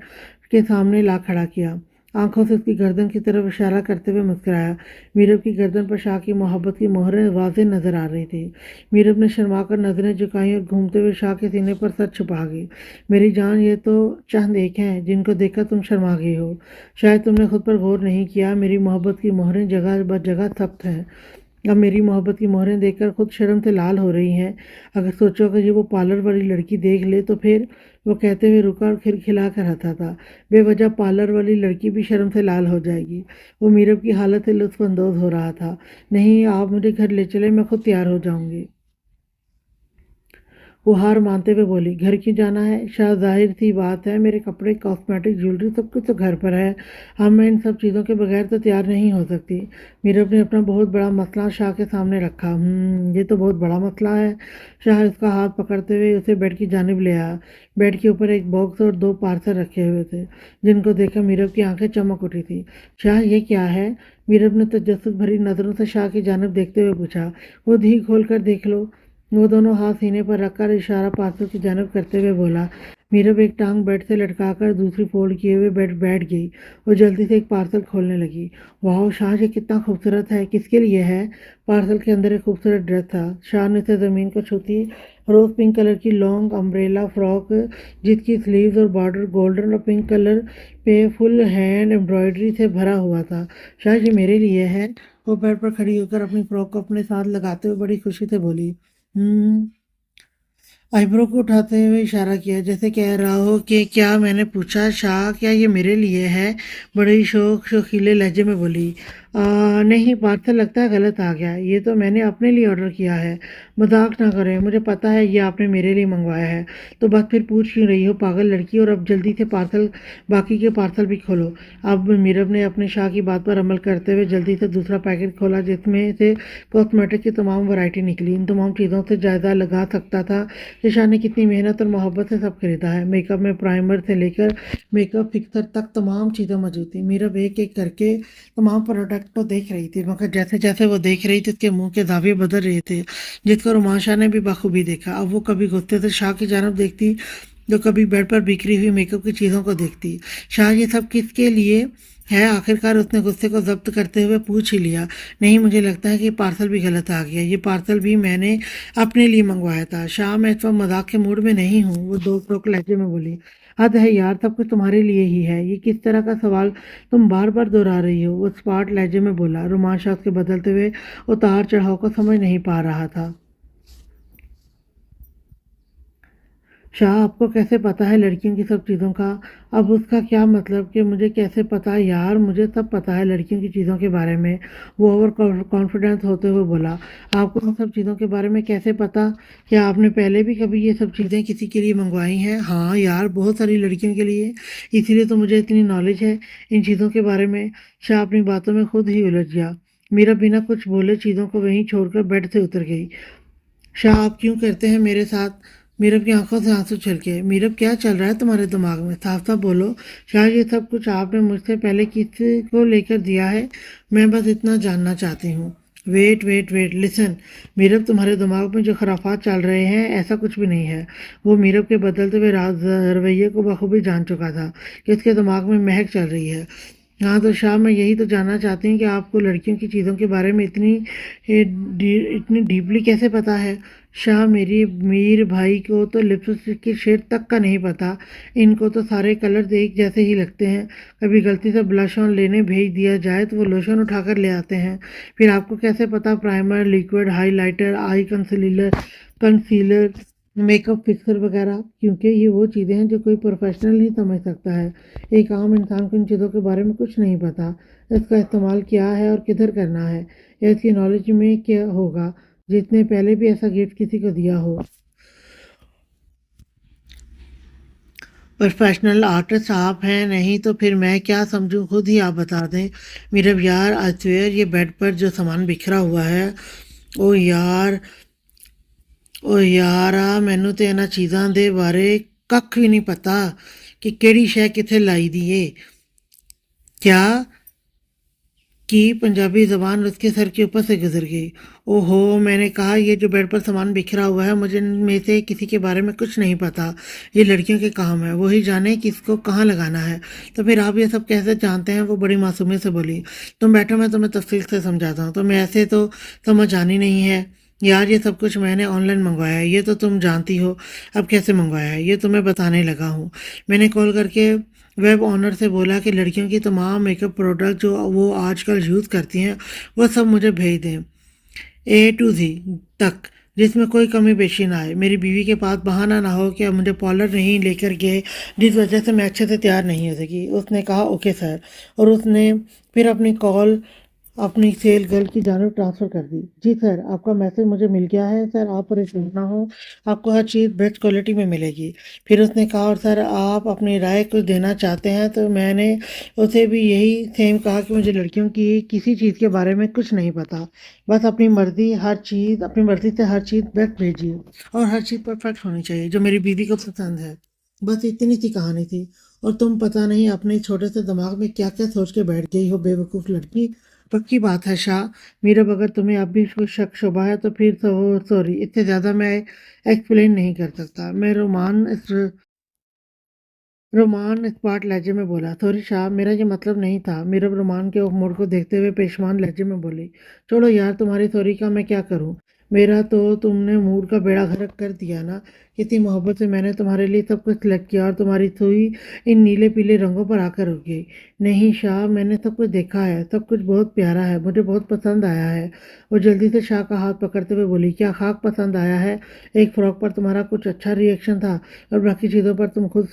के सामने ला खड़ा किया। आंखों से उसकी गर्दन की तरफ इशारा करते हुए मुस्कुराया। मीरब की गर्दन पर शाह की मोहब्बत की मोहरें वाज़ेह नजर आ रही थी। मीरब ने शर्मा कर नजरें झुकाई और घूमते हुए शाह के सीने पर सर छुपा गई। मेरी जान, ये तो चंद एक हैं जिनको देखकर तुम शर्मा गई हो। शायद तुमने खुद पर गौर नहीं किया, मेरी मोहब्बत की मोहरें जगह ब जगह थप्त हैं। अब मेरी मोहब्बत की मोहरें देखकर खुद शर्म से लाल हो रही हैं। अगर सोचो कि ये वो पार्लर वाली लड़की देख ले तो फिर। वो कहते हुए रुका और खिलखिला कर हंसा था। बेवजह पार्लर वाली लड़की भी शर्म से लाल हो जाएगी। वो मीरब की हालत से लुत्फ अंदोज हो रहा था। नहीं, आप मुझे घर ले चले, मैं खुद तैयार हो जाऊंगी। वो हार मानते हुए बोली। घर क्यों जाना है शाह? जाहिर सी बात है, मेरे कपड़े, कॉस्मेटिक, ज्वेलरी सब कुछ तो घर पर है। अब मैं इन सब चीज़ों के बगैर तो तैयार नहीं हो सकती। मीरब ने अपना बहुत बड़ा मसला शाह के सामने रखा। ये तो बहुत बड़ा मसला है। शाह उसका हाथ पकड़ते हुए उसे बेड की जानिब ले आया। बेड के ऊपर एक बॉक्स और दो पार्सल रखे हुए थे, जिनको देखकर मीरब की आंखें चमक उठी थी। शाह, ये क्या है? मीरब ने तजस्सुस भरी नज़रों से शाह की जानिब देखते हुए पूछा। वो धी खोल कर देख लो। वो दोनों हाथ सीने पर रखकर इशारा पार्सल की जानब करते हुए बोला। मीरब एक टांग बेड से लटकाकर दूसरी फोल्ड किए हुए बेड बैठ गई और जल्दी से एक पार्सल खोलने लगी। वाह शाह, ये कितना खूबसूरत है! किसके लिए है? पार्सल के अंदर एक खूबसूरत ड्रेस था। शाह ने उसे ज़मीन को छूती रोज़ पिंक कलर की लॉन्ग अम्ब्रेला फ्रॉक, जिसकी स्लीव्स और बॉर्डर गोल्डन और पिंक कलर पे फुल हैंड एम्ब्रॉयडरी से भरा हुआ था। शाह, ये मेरे लिए है। वो बेड पर खड़ी होकर अपनी फ्रॉक को अपने साथ लगाते हुए बड़ी खुशी से बोली। हम्म आईब्रो को उठाते हुए इशारा किया, जैसे कह रहा हो कि क्या? मैंने पूछा। शाह, क्या ये मेरे लिए है? बड़े ही शोखीले लहजे में बोली। नहीं, पार्सल लगता है गलत आ गया। ये तो मैंने अपने लिए ऑर्डर किया है। मजाक ना करें, मुझे पता है ये आपने मेरे लिए मंगवाया है। तो बस फिर पूछ क्यों रही हो, पागल लड़की? और अब जल्दी से पार्सल, बाकी के पार्सल भी खोलो। अब मीरब ने अपने शाह की बात पर अमल करते हुए जल्दी से दूसरा पैकेट खोला, जिसमें से कॉस्मेटिक की तमाम वैरायटी निकली। इन तमाम चीज़ों से जायजा लगा सकता था कि शाह ने कितनी मेहनत और मोहब्बत से सब खरीदा है। मेकअप में प्राइमर से लेकर मेकअप फिक्सर तक तमाम चीज़ें मौजूद थी। मीरब एक एक करके तमाम प्रोडक्ट को देख रही थी, मगर जैसे जैसे वो देख रही थी उसके मुंह के दावे बदल रहे थे, जिसको रुमान शाह ने भी बखूबी देखा। अब वो कभी गुस्से से शाह की जानब देखती, जो कभी बेड पर बिखरी हुई मेकअप की चीज़ों को देखती। शाह, ये सब किसके लिए है? आखिरकार उसने गुस्से को जब्त करते हुए पूछ ही लिया। नहीं, मुझे लगता है कि पार्सल भी गलत आ गया। ये पार्सल भी मैंने अपने लिए मंगवाया था। शाह, मैं इस वक्त मजाक के मूड में नहीं हूँ, वो दो टोक लहजे में बोली। हद है यार, सब कुछ तुम्हारे लिए ही है। ये किस तरह का सवाल तुम बार बार दोहरा रही हो? वो स्पार्ट लहजे में बोला। रुमान शाह उसके बदलते हुए उतार चढ़ाव को समझ नहीं पा रहा था। शाह, आपको कैसे पता है लड़कियों की सब चीज़ों का? अब उसका क्या मतलब कि मुझे कैसे पता? यार, मुझे सब पता है लड़कियों की चीज़ों के बारे में। वो ओवर कॉन्फिडेंस होते हुए बोला। आपको उन सब चीज़ों के बारे में कैसे पता? क्या आपने पहले भी कभी ये सब चीज़ें किसी के लिए मंगवाई हैं? हाँ यार, बहुत सारी लड़कियों के लिए। इसीलिए तो मुझे इतनी नॉलेज है इन चीज़ों के बारे में। शाह अपनी बातों में खुद ही उलझ गया। मीरा बिना कुछ बोले चीज़ों को वहीं छोड़कर बेड से उतर गई। शाह, आप क्यों करते हैं मेरे साथ? मीरब की आंखों से आंसू छलके। मीरब, क्या चल रहा है तुम्हारे दिमाग में? साफ साफ बोलो। शाह, ये सब कुछ आपने मुझसे पहले किसी को लेकर दिया है? मैं बस इतना जानना चाहती हूँ। Wait wait wait, listen. Meerab, तुम्हारे दिमाग में जो खराफात चल रहे हैं, ऐसा कुछ भी नहीं है। वो मीरब के बदलते हुए रवैये को बखूबी जान चुका था कि उसके दिमाग में महक चल रही है। हाँ तो शाह, मैं यही तो जानना चाहती हूँ कि आपको लड़कियों की चीज़ों के बारे में इतनी डीपली कैसे पता है? शाह, मेरी मीर भाई को तो लिपस्टिक की शेड तक का नहीं पता। इनको तो सारे कलर्स एक जैसे ही लगते हैं। कभी गलती से ब्लश ऑन लेने भेज दिया जाए तो वो लोशन उठाकर ले आते हैं। फिर आपको कैसे पता प्राइमर, लिक्विड, हाइलाइटर, आई कंसीलर, मेकअप फिक्सर वगैरह? क्योंकि ये वो चीज़ें हैं जो कोई प्रोफेशनल नहीं समझ सकता है। एक आम इंसान को इन चीज़ों के बारे में कुछ नहीं पता। इसका इस्तेमाल क्या है और किधर करना है, या इसकी नॉलेज में क्या होगा जिसने पहले भी ऐसा गिफ्ट किसी को दिया हो। प्रोफेशनल आर्टिस्ट आप हैं, नहीं तो फिर मैं क्या समझूं, खुद ही आप बता दें। मीरब यार आई स्वेयर ये बेड पर जो सामान बिखरा हुआ है, ओ यार ओ यारा ਮੈਨੂੰ ਤੇ ਇਹਨਾਂ ਚੀਜ਼ਾਂ ਦੇ ਬਾਰੇ ਕੱਖ ਵੀ ਨਹੀਂ ਪਤਾ ਕਿ ਕਿਹੜੀ ਸ਼ੈ ਕਿੱਥੇ ਲਾਈ ਦੀ ਏ। क्या कि पंजाबी ज़बान उसके सर के ऊपर से गुजर गई। ओहो, मैंने कहा ये जो बेड पर सामान बिखरा हुआ है, मुझे में से किसी के बारे में कुछ नहीं पता। ये लड़कियों के काम है, वही जाने किसको कहाँ लगाना है। तो फिर आप ये सब कैसे जानते हैं? वो बड़ी मासूमियत से बोली। तुम बैठो, मैं तुम्हें तफसील से समझाता हूँ। तुम्हें ऐसे तो समझ आनी नहीं है यार, ये सब कुछ मैंने ऑनलाइन मंगवाया है, ये तो तुम जानती हो। अब कैसे मंगवाया है ये तुम्हें बताने लगा हूँ। मैंने कॉल करके वेब ऑनर से बोला कि लड़कियों की तमाम मेकअप प्रोडक्ट जो वो आजकल यूज़ करती हैं वो सब मुझे भेज दें, ए टू जी तक, जिसमें कोई कमी पेशी ना आए। मेरी बीवी के पास बहाना ना हो कि अब मुझे पार्लर नहीं लेकर गए, जिस वजह से मैं अच्छे से तैयार नहीं हो सकी। उसने कहा ओके सर, और उसने फिर अपनी कॉल अपनी सेल गर्ल की जानब ट्रांसफ़र कर दी। जी सर, आपका मैसेज मुझे मिल गया है सर, आप परेशान ना हो, आपको हर चीज़ बेस्ट क्वालिटी में मिलेगी। फिर उसने कहा और सर आप अपनी राय कुछ देना चाहते हैं? तो मैंने उसे भी यही सेम कहा कि मुझे लड़कियों की किसी चीज़ के बारे में कुछ नहीं पता, बस अपनी मर्ज़ी से हर चीज़ बेस्ट भेजिए और हर चीज़ परफेक्ट होनी चाहिए जो मेरी बीवी को पसंद है। बस इतनी सी कहानी थी। और तुम पता नहीं अपने छोटे से दिमाग में क्या क्या सोच के बैठ गई हो बेवकूफ़ लड़की। पक्की बात है शाह, मीरब अगर तुम्हें अब भी कुछ शक शुबा है तो फिर तो सॉरी, इससे ज़्यादा मैं एक्सप्लेन नहीं कर सकता। मैं रोमान स्पॉट लहजे में बोला। सॉरी शाह, मेरा ये मतलब नहीं था। मीरब रोमान के मोड़ को देखते हुए पेशमान लहजे में बोली। छोड़ो यार, तुम्हारी सॉरी का मैं क्या करूं, मेरा तो तुमने मूड का बेड़ा गर्क कर दिया ना। कितनी मोहब्बत से मैंने तुम्हारे लिए सब कुछ सिलेक्ट किया और तुम्हारी सुई इन नीले पीले रंगों पर आकर रुक गई। नहीं शाह, मैंने सब कुछ देखा है, सब कुछ बहुत प्यारा है, मुझे बहुत पसंद आया है। वो जल्दी से शाह का हाथ पकड़ते हुए बोली। क्या खाक पसंद आया है? एक फ्रॉक पर तुम्हारा कुछ अच्छा रिएक्शन था और बाकी चीज़ों पर तुम खुद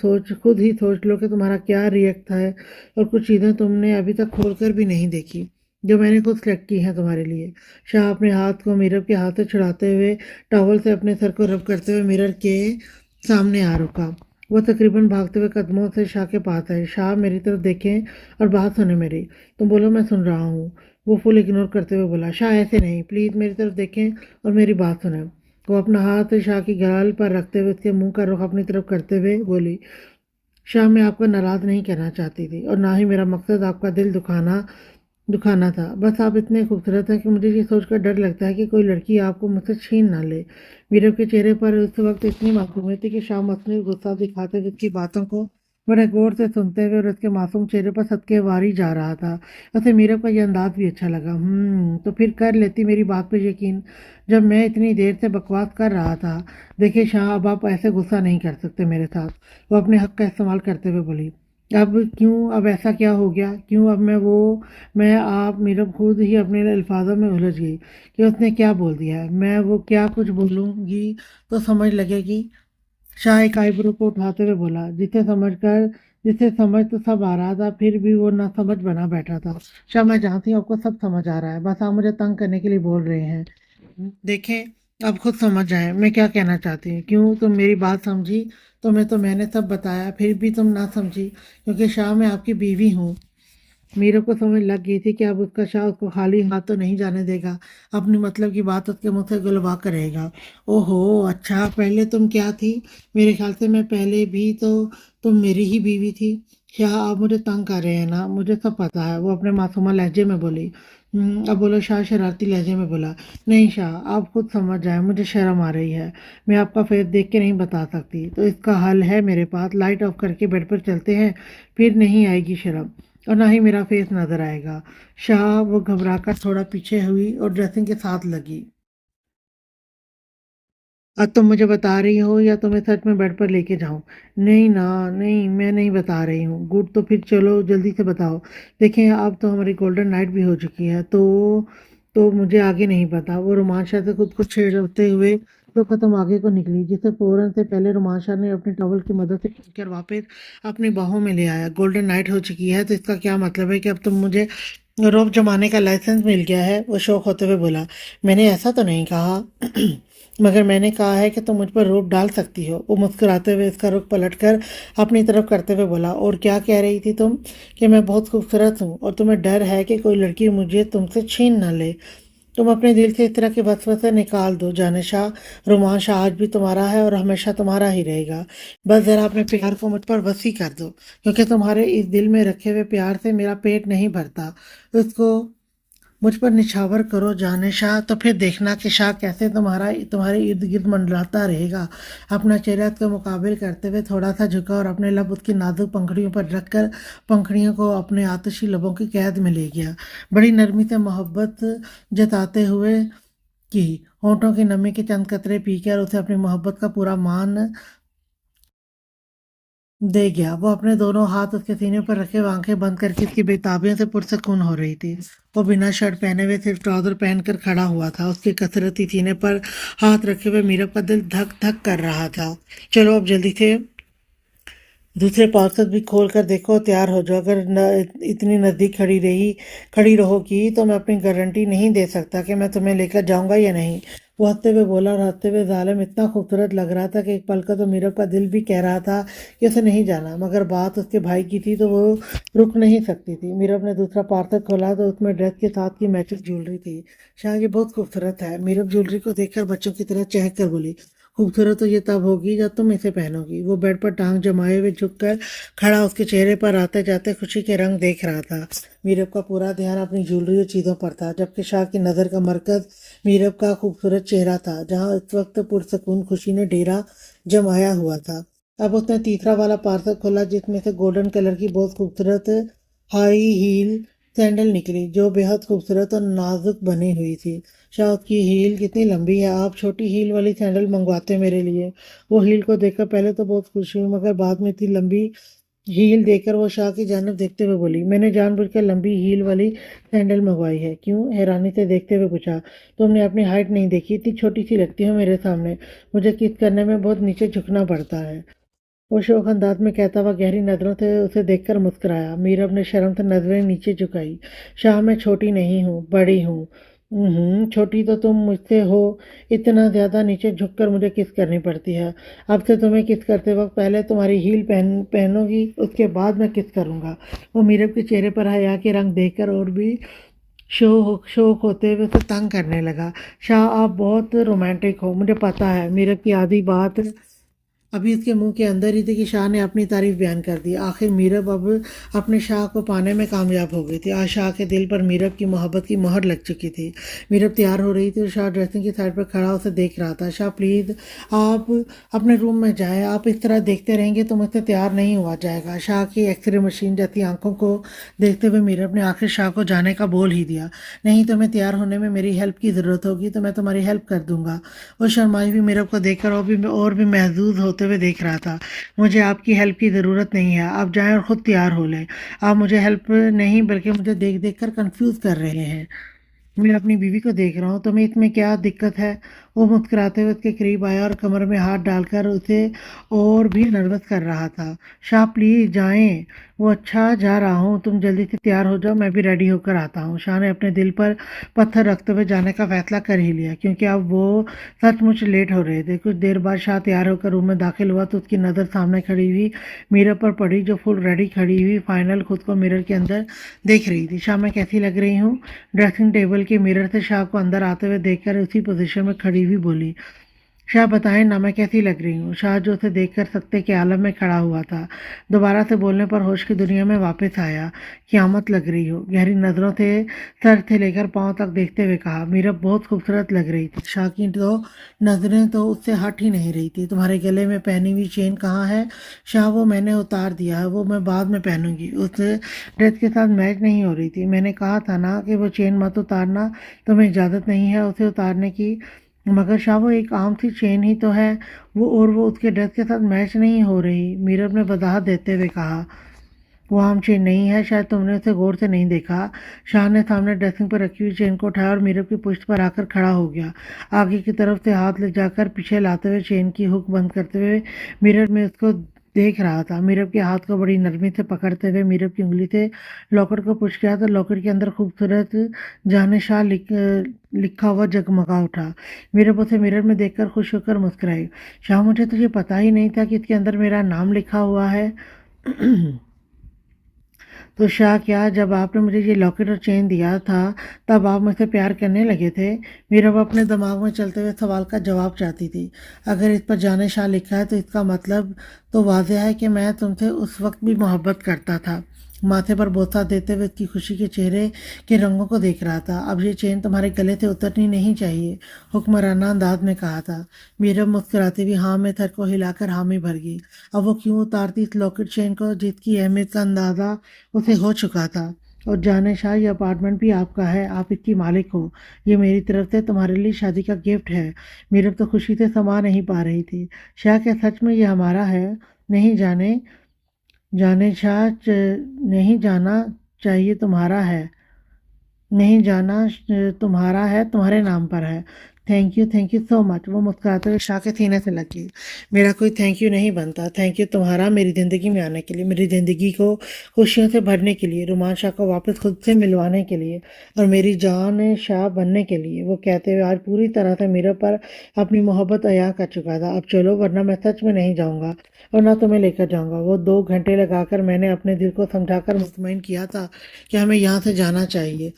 ही सोच लो कि तुम्हारा क्या रिएक्ट है। और कुछ चीज़ें तुमने अभी तक खोल कर भी नहीं देखी जो मैंने खुद सेलेक्ट की हैं तुम्हारे लिए। शाह अपने हाथ को मिरर के हाथ से छुड़ाते हुए टॉवल से अपने सर को रब करते हुए मिरर के सामने आ रुका। वो तकरीबन भागते हुए कदमों से शाह के पास आए। शाह मेरी तरफ देखें और बात सुने मेरी। तुम बोलो, मैं सुन रहा हूँ। वो फुल इग्नोर करते हुए बोला। शाह ऐसे नहीं, प्लीज़ मेरी तरफ देखें और मेरी बात सुने। वो अपना हाथ शाह की गाल पर रखते हुए उसके मुंह का रुख अपनी तरफ करते हुए बोली। शाह, मैं आपको नाराज़ नहीं करना चाहती थी और ना ही मेरा मकसद आपका दिल दुखाना था। बस आप इतने खूबसूरत हैं कि मुझे ये सोचकर डर लगता है कि कोई लड़की आपको मुझसे छीन ना ले। मीरब के चेहरे पर उस वक्त इतनी मासूमियत थी कि शाह मसनूई गुस्सा दिखाते हुए उसकी बातों को बड़े गौर से सुनते हुए और उसके मासूम चेहरे पर सदके वारी जा रहा था। उसे मीरब का यह अंदाज भी अच्छा लगा। तो फिर कर लेती मेरी बात पर यकीन, जब मैं इतनी देर से बकवास कर रहा था। देखिए शाह, अब आप ऐसे गुस्सा नहीं कर सकते मेरे साथ। वो अपने हक का इस्तेमाल करते हुए बोली। अब क्यों? अब ऐसा क्या हो गया? क्यों अब मैं आप मीरब खुद ही अपने अल्फाजों में उलझ गई कि उसने क्या बोल दिया है। मैं वो क्या कुछ बोलूँगी तो समझ लगेगी। शाह एक आईब्रो को उठाते हुए बोला। जिसे समझ तो सब आ रहा था, फिर भी वो ना समझ बना बैठा था। शाह, मैं जानती हूँ आपको सब समझ आ रहा है, बस आप मुझे तंग करने के लिए बोल रहे हैं। देखें, अब खुद समझ आए मैं क्या कहना चाहती हूँ। क्यों तुम मेरी बात समझी? तुम्हें तो मैंने सब बताया, फिर भी तुम ना समझी, क्योंकि शाह मैं आपकी बीवी हूँ। मीरा को समझ लग गई थी कि अब उसका शाह उसको खाली हाथ तो नहीं जाने देगा, अपनी मतलब की बात उसके मुंह से गुलवा करेगा। ओहो अच्छा, पहले तुम क्या थी? मेरे ख्याल से मैं पहले भी तो तुम मेरी ही बीवी थी। शाह, आप मुझे तंग कर रहे हैं ना, मुझे सब पता है। वो अपने मासूमा लहजे में बोली। अब बोलो शाह शरारती लहजे में बोला। नहीं शाह, आप खुद समझ जाए, मुझे शर्म आ रही है, मैं आपका फेस देख के नहीं बता सकती। तो इसका हल है मेरे पास, लाइट ऑफ करके बेड पर चलते हैं, फिर नहीं आएगी शर्म और ना ही मेरा फेस नजर आएगा। शाह वो घबराकर थोड़ा पीछे हुई और ड्रेसिंग के साथ लगी। अब तुम मुझे बता रही हो या तुम्हें सच में बेड पर लेके जाऊं? नहीं ना, नहीं मैं नहीं बता रही हूँ। गुड, तो फिर चलो जल्दी से बताओ। देखें, अब तो हमारी गोल्डन नाइट भी हो चुकी है, तो मुझे आगे नहीं पता। वो रोमांशा से खुद को छेड़ते हुए तो कदम आगे को निकली, जिसे फौरन से पहले रोमांशा ने अपनी टॉवल की मदद से खींचकर वापस अपनी बाहों में ले आया। गोल्डन नाइट हो चुकी है तो इसका क्या मतलब है कि अब तुम मुझे रोब जमाने का लाइसेंस मिल गया है? वो शौक होते हुए बोला। मैंने ऐसा तो नहीं कहा। मगर मैंने कहा है कि तुम मुझ पर रोब डाल सकती हो। वो मुस्कुराते हुए इसका रुख पलटकर अपनी तरफ करते हुए बोला, और क्या कह रही थी तुम? कि मैं बहुत खूबसूरत हूँ और तुम्हें डर है कि कोई लड़की मुझे तुमसे छीन न ले। तुम अपने दिल से इस तरह के वसवसे निकाल दो जानिशा। रोमांच आज भी तुम्हारा है और हमेशा तुम्हारा ही रहेगा। बस जरा अपने प्यार को मुझ पर वसी कर दो, क्योंकि तुम्हारे इस दिल में रखे हुए प्यार से मेरा पेट नहीं भरता। उसको मुझ पर निछावर करो जानिशा, तो फिर देखना कि शाह कैसे तुम्हारे इर्द गिर्द मंडराता रहेगा। अपना चेहरा उसके मुकाबिल करते हुए थोड़ा सा झुका और अपने लब उसकी नाजुक पंखड़ियों पर रखकर पंखड़ियों को अपने आतिशी लबों की कैद में ले गया। बड़ी नरमी से मोहब्बत जताते हुए की होंठों की नमी के चंद कतरे पीकर उसे अपनी मोहब्बत का पूरा मान दे गया। वो अपने दोनों हाथ उसके सीने पर रखे हुए आंखें बंद करके उसकी बेताबियों से पुरसकून हो रही थी। वो बिना शर्ट पहने हुए सिर्फ ट्राउजर पहनकर खड़ा हुआ था। उसके कसरती सीने पर हाथ रखे हुए मीरब का दिल धक धक कर रहा था। चलो अब जल्दी से दूसरे पार्सल भी खोल कर देखो, तैयार हो जाओ। अगर इतनी नज़दीक खड़ी रहोगी तो मैं अपनी गारंटी नहीं दे सकता कि मैं तुम्हें लेकर जाऊंगा या नहीं। वो हंसते हुए बोला और हंसते हुए जालिम इतना खूबसूरत लग रहा था कि एक पल का तो मीरब का दिल भी कह रहा था कि उसे नहीं जाना, मगर बात उसके भाई की थी तो वो रुक नहीं सकती थी। मीरब ने दूसरा पार्सल खोला तो उसमें ड्रेस के साथ की मैचिंग ज्वेलरी थी। शाह, ये बहुत खूबसूरत है। मीरब ज्वेलरी को देखकर बच्चों की तरह चहक कर बोली, खूबसूरत तो ये तब होगी जब तुम इसे पहनोगी। वो बेड पर टांग जमाए हुए झुककर खड़ा उसके चेहरे पर आते जाते खुशी के रंग देख रहा था। मीरब का पूरा ध्यान अपनी ज्वेलरी और चीज़ों पर था, जबकि शाह की नज़र का मरकज मीरब का खूबसूरत चेहरा था, जहाँ इस वक्त पुरसकून खुशी ने डेरा जमाया हुआ था। अब उसने तीसरा वाला पार्सल खोला, जिसमें से गोल्डन कलर की बहुत खूबसूरत हाई हील सैंडल निकली, जो बेहद खूबसूरत और नाजुक बनी हुई थी। शाह, की हील कितनी लंबी है, आप छोटी हील वाली सैंडल मंगवाते मेरे लिए। वो हील को देखकर पहले तो बहुत खुश हुई, मगर बाद में इतनी लंबी हील देखकर वो शाह की जानिब देखते हुए बोली, मैंने जानबूझकर लंबी हील वाली सैंडल मंगवाई है। क्यों? हैरानी से देखते हुए पूछा। तुमने अपनी हाइट नहीं देखी? इतनी छोटी सी लगती हो मेरे सामने। मुझे किस करने में बहुत नीचे झुकना पड़ता है। वो शोक अंदाज में कहता हुआ गहरी नजरों से उसे देखकर मुस्कुराया। मीरब ने शर्म से नजरें नीचे झुकाई। शाह, मैं छोटी नहीं हूँ, बड़ी हूँ। छोटी तो तुम मुझसे हो। इतना ज्यादा नीचे झुककर मुझे किस करनी पड़ती है। अब से तुम्हें किस करते वक्त पहले तुम्हारी हील पहनोगी, उसके बाद मैं किस करूंगा। वो मीरब के चेहरे पर हया के रंग देखकर और भी शोक होते हुए उसे तंग करने लगा। शाह, आप बहुत रोमांटिक हो, मुझे पता है। मीरब की आधी बात अभी उसके मुंह के अंदर ही थी कि शाह ने अपनी तारीफ बयान कर दी। आखिर मीरब अब अपने शाह को पाने में कामयाब हो गई थी। आज शाह के दिल पर मीरब की मोहब्बत की मोहर लग चुकी थी। मीरब तैयार हो रही थी और शाह ड्रेसिंग की साइड पर खड़ा उसे देख रहा था। शाह, प्लीज़ आप अपने रूम में जाएं। आप इस तरह देखते रहेंगे तो मुझसे तैयार नहीं हुआ जाएगा। शाह की एक्सरे मशीन जैसी आंखों को देखते हुए मीरब ने आखिर शाह को जाने का बोल ही दिया। नहीं, तुम्हें तैयार होने में मेरी हेल्प की ज़रूरत होगी तो मैं तुम्हारी हेल्प कर दूंगा। वो शर्माई हुई मीरब को देखकर और भी महजूज होते हुए देख रहा था। मुझे आपकी हेल्प की ज़रूरत नहीं है, आप जाएं और ख़ुद तैयार हो लें। आप मुझे हेल्प नहीं बल्कि मुझे देख देख कर कंफ्यूज कर रहे हैं। मैं अपनी बीवी को देख रहा हूँ, तुम्हें इसमें क्या दिक्कत है? वो मुस्कुराते हुए उसके करीब आया और कमर में हाथ डालकर उसे और भी नर्वस कर रहा था। शाह, प्लीज जाएं। वो, अच्छा जा रहा हूँ, तुम जल्दी से तैयार हो जाओ, मैं भी रेडी होकर आता हूँ। शाह ने अपने दिल पर पत्थर रखते हुए जाने का फैसला कर ही लिया, क्योंकि अब वो सचमुच लेट हो रहे थे। कुछ देर बाद शाह तैयार होकर रूम में दाखिल हुआ तो उसकी नज़र सामने खड़ी हुई मिरर पर पड़ी, जो फुल रेडी खड़ी हुई फाइनल खुद को मिरर के अंदर देख रही थी। शाह, मैं कैसी लग रही हूँ? ड्रेसिंग टेबल के मिरर से शाह को अंदर आते हुए देखकर उसी पोजीशन में खड़ी हुई बोली। शाह, बताएं ना, मैं कैसी लग रही हूँ? शाह, जो उसे देखकर सकते के आलम में खड़ा हुआ था, दोबारा से बोलने पर होश की दुनिया में वापस आया। क़यामत लग रही हो। गहरी नज़रों से सर से लेकर पांव तक देखते हुए कहा। मीरब बहुत खूबसूरत लग रही थी। शाह की तो नज़रें तो उससे हट ही नहीं रही थी। तुम्हारे गले में पहनी हुई चेन कहाँ है? शाह, वो मैंने उतार दिया है, वो मैं बाद में पहनूंगी। उस ड्रेस के साथ मैच नहीं हो रही थी। मैंने कहा था ना कि वो चेन मत उतारना, तुम्हें इजाज़त नहीं है उसे उतारने की। मगर शाह, वो एक आम सी चेन ही तो है, वो उसके ड्रेस के साथ मैच नहीं हो रही। मीरब ने वजाहत देते हुए कहा। वो आम चेन नहीं है, शायद तुमने उसे गौर से नहीं देखा। शाह ने सामने ड्रेसिंग पर रखी हुई चेन को उठाया और मीरब की पुष्ट पर आकर खड़ा हो गया। आगे की तरफ से हाथ ले जाकर पीछे लाते हुए चेन की हुक बंद करते हुए मिरर में उसको देख रहा था। मीरब के हाथ को बड़ी नरमी से पकड़ते हुए मीरब की उंगली से लॉकेट को पुश किया तो लॉकेट के अंदर खूबसूरत जानशाह लिखा हुआ जगमगा उठा। मीरब उसे मिरर में देखकर खुश होकर मुस्कुराई। शाह, मुझे तुझे पता ही नहीं था कि इसके अंदर मेरा नाम लिखा हुआ है। तो शाह, क्या जब आपने मुझे ये लॉकेट और चेन दिया था तब आप मुझसे प्यार करने लगे थे? मीरब अपने दिमाग में चलते हुए सवाल का जवाब चाहती थी। अगर इस पर जाने शाह लिखा है तो इसका मतलब तो वाजह है कि मैं तुमसे उस वक्त भी मोहब्बत करता था। माथे पर बोसा देते हुए उसकी खुशी के चेहरे के रंगों को देख रहा था। अब ये चेन तुम्हारे गले से उतरनी नहीं चाहिए, हुक्मराना अंदाज में कहा था। मीरब मुस्कुराती हुई हाँ में सर को हिलाकर हामी भर गई। अब वो क्यों उतारती इस लॉकेट चेन को जिसकी अहमियत का अंदाजा उसे हो चुका था। और जाने शाह, ये अपार्टमेंट भी आपका है, आप इसकी मालिक हो। ये मेरी तरफ से तुम्हारे लिए शादी का गिफ्ट है। मीरब तो खुशी से समा नहीं पा रही थी। शाह, क्या सच में ये हमारा है? नहीं जाने जाने शाह, नहीं जाना चाहिए, तुम्हारा है। नहीं जाना, तुम्हारा है, तुम्हारे नाम पर है। Thank you so much. वो मुस्कुराते हुए शाह के सीने से लगी। मेरा कोई थैंक यू नहीं बनता। थैंक यू तुम्हारा मेरी ज़िंदगी में आने के लिए, मेरी ज़िंदगी को खुशियों से भरने के लिए, रुमान शाह को वापस खुद से मिलवाने के लिए और मेरी जान शाह बनने के लिए। वो कहते हुए आज पूरी तरह से मेरे पर अपनी मोहब्बत अया कर चुका था। अब चलो, वरना मैं सच में नहीं जाऊँगा और ना तुम्हें लेकर जाऊँगा। वो 2 घंटे लगाकर मैंने अपने दिल को समझाकर मुतमईन किया था कि हमें यहाँ से जाना चाहिए,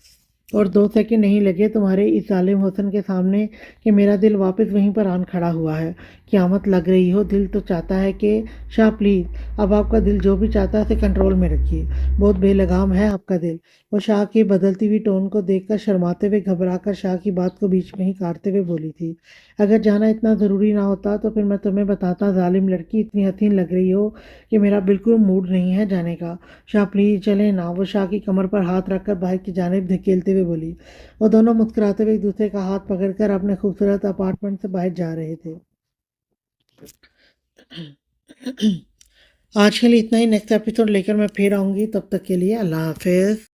और 2 सेकंड नहीं लगे तुम्हारे इस जालिम हुस्न के सामने कि मेरा दिल वापस वहीं पर आन खड़ा हुआ है। क़यामत लग रही हो, दिल तो चाहता है कि शाह प्लीज़ अब आपका दिल जो भी चाहता है उसे कंट्रोल में रखिए। बहुत बेलगाम है आपका दिल। वो शाह की बदलती हुई टोन को देखकर शर्माते हुए घबराकर शाह की बात को बीच में ही काटते हुए बोली थी। अगर जाना इतना ज़रूरी ना होता तो फिर मैं तुम्हें बताता। जालिम लड़की, इतनी हसीन लग रही हो कि मेरा बिल्कुल मूड नहीं है जाने का। शाह प्लीज़ चले ना। वो शाह की कमर पर हाथ रखकर बाहर की जानिब धकेलते हुए बोली। वो दोनों मुस्कुराते हुए एक दूसरे का हाथ पकड़कर अपने खूबसूरत अपार्टमेंट से बाहर जा रहे थे। आज के लिए इतना ही। नेक्स्ट एपिसोड लेकर मैं फिर आऊँगी। तब तक के लिए अल्लाह हाफिज़।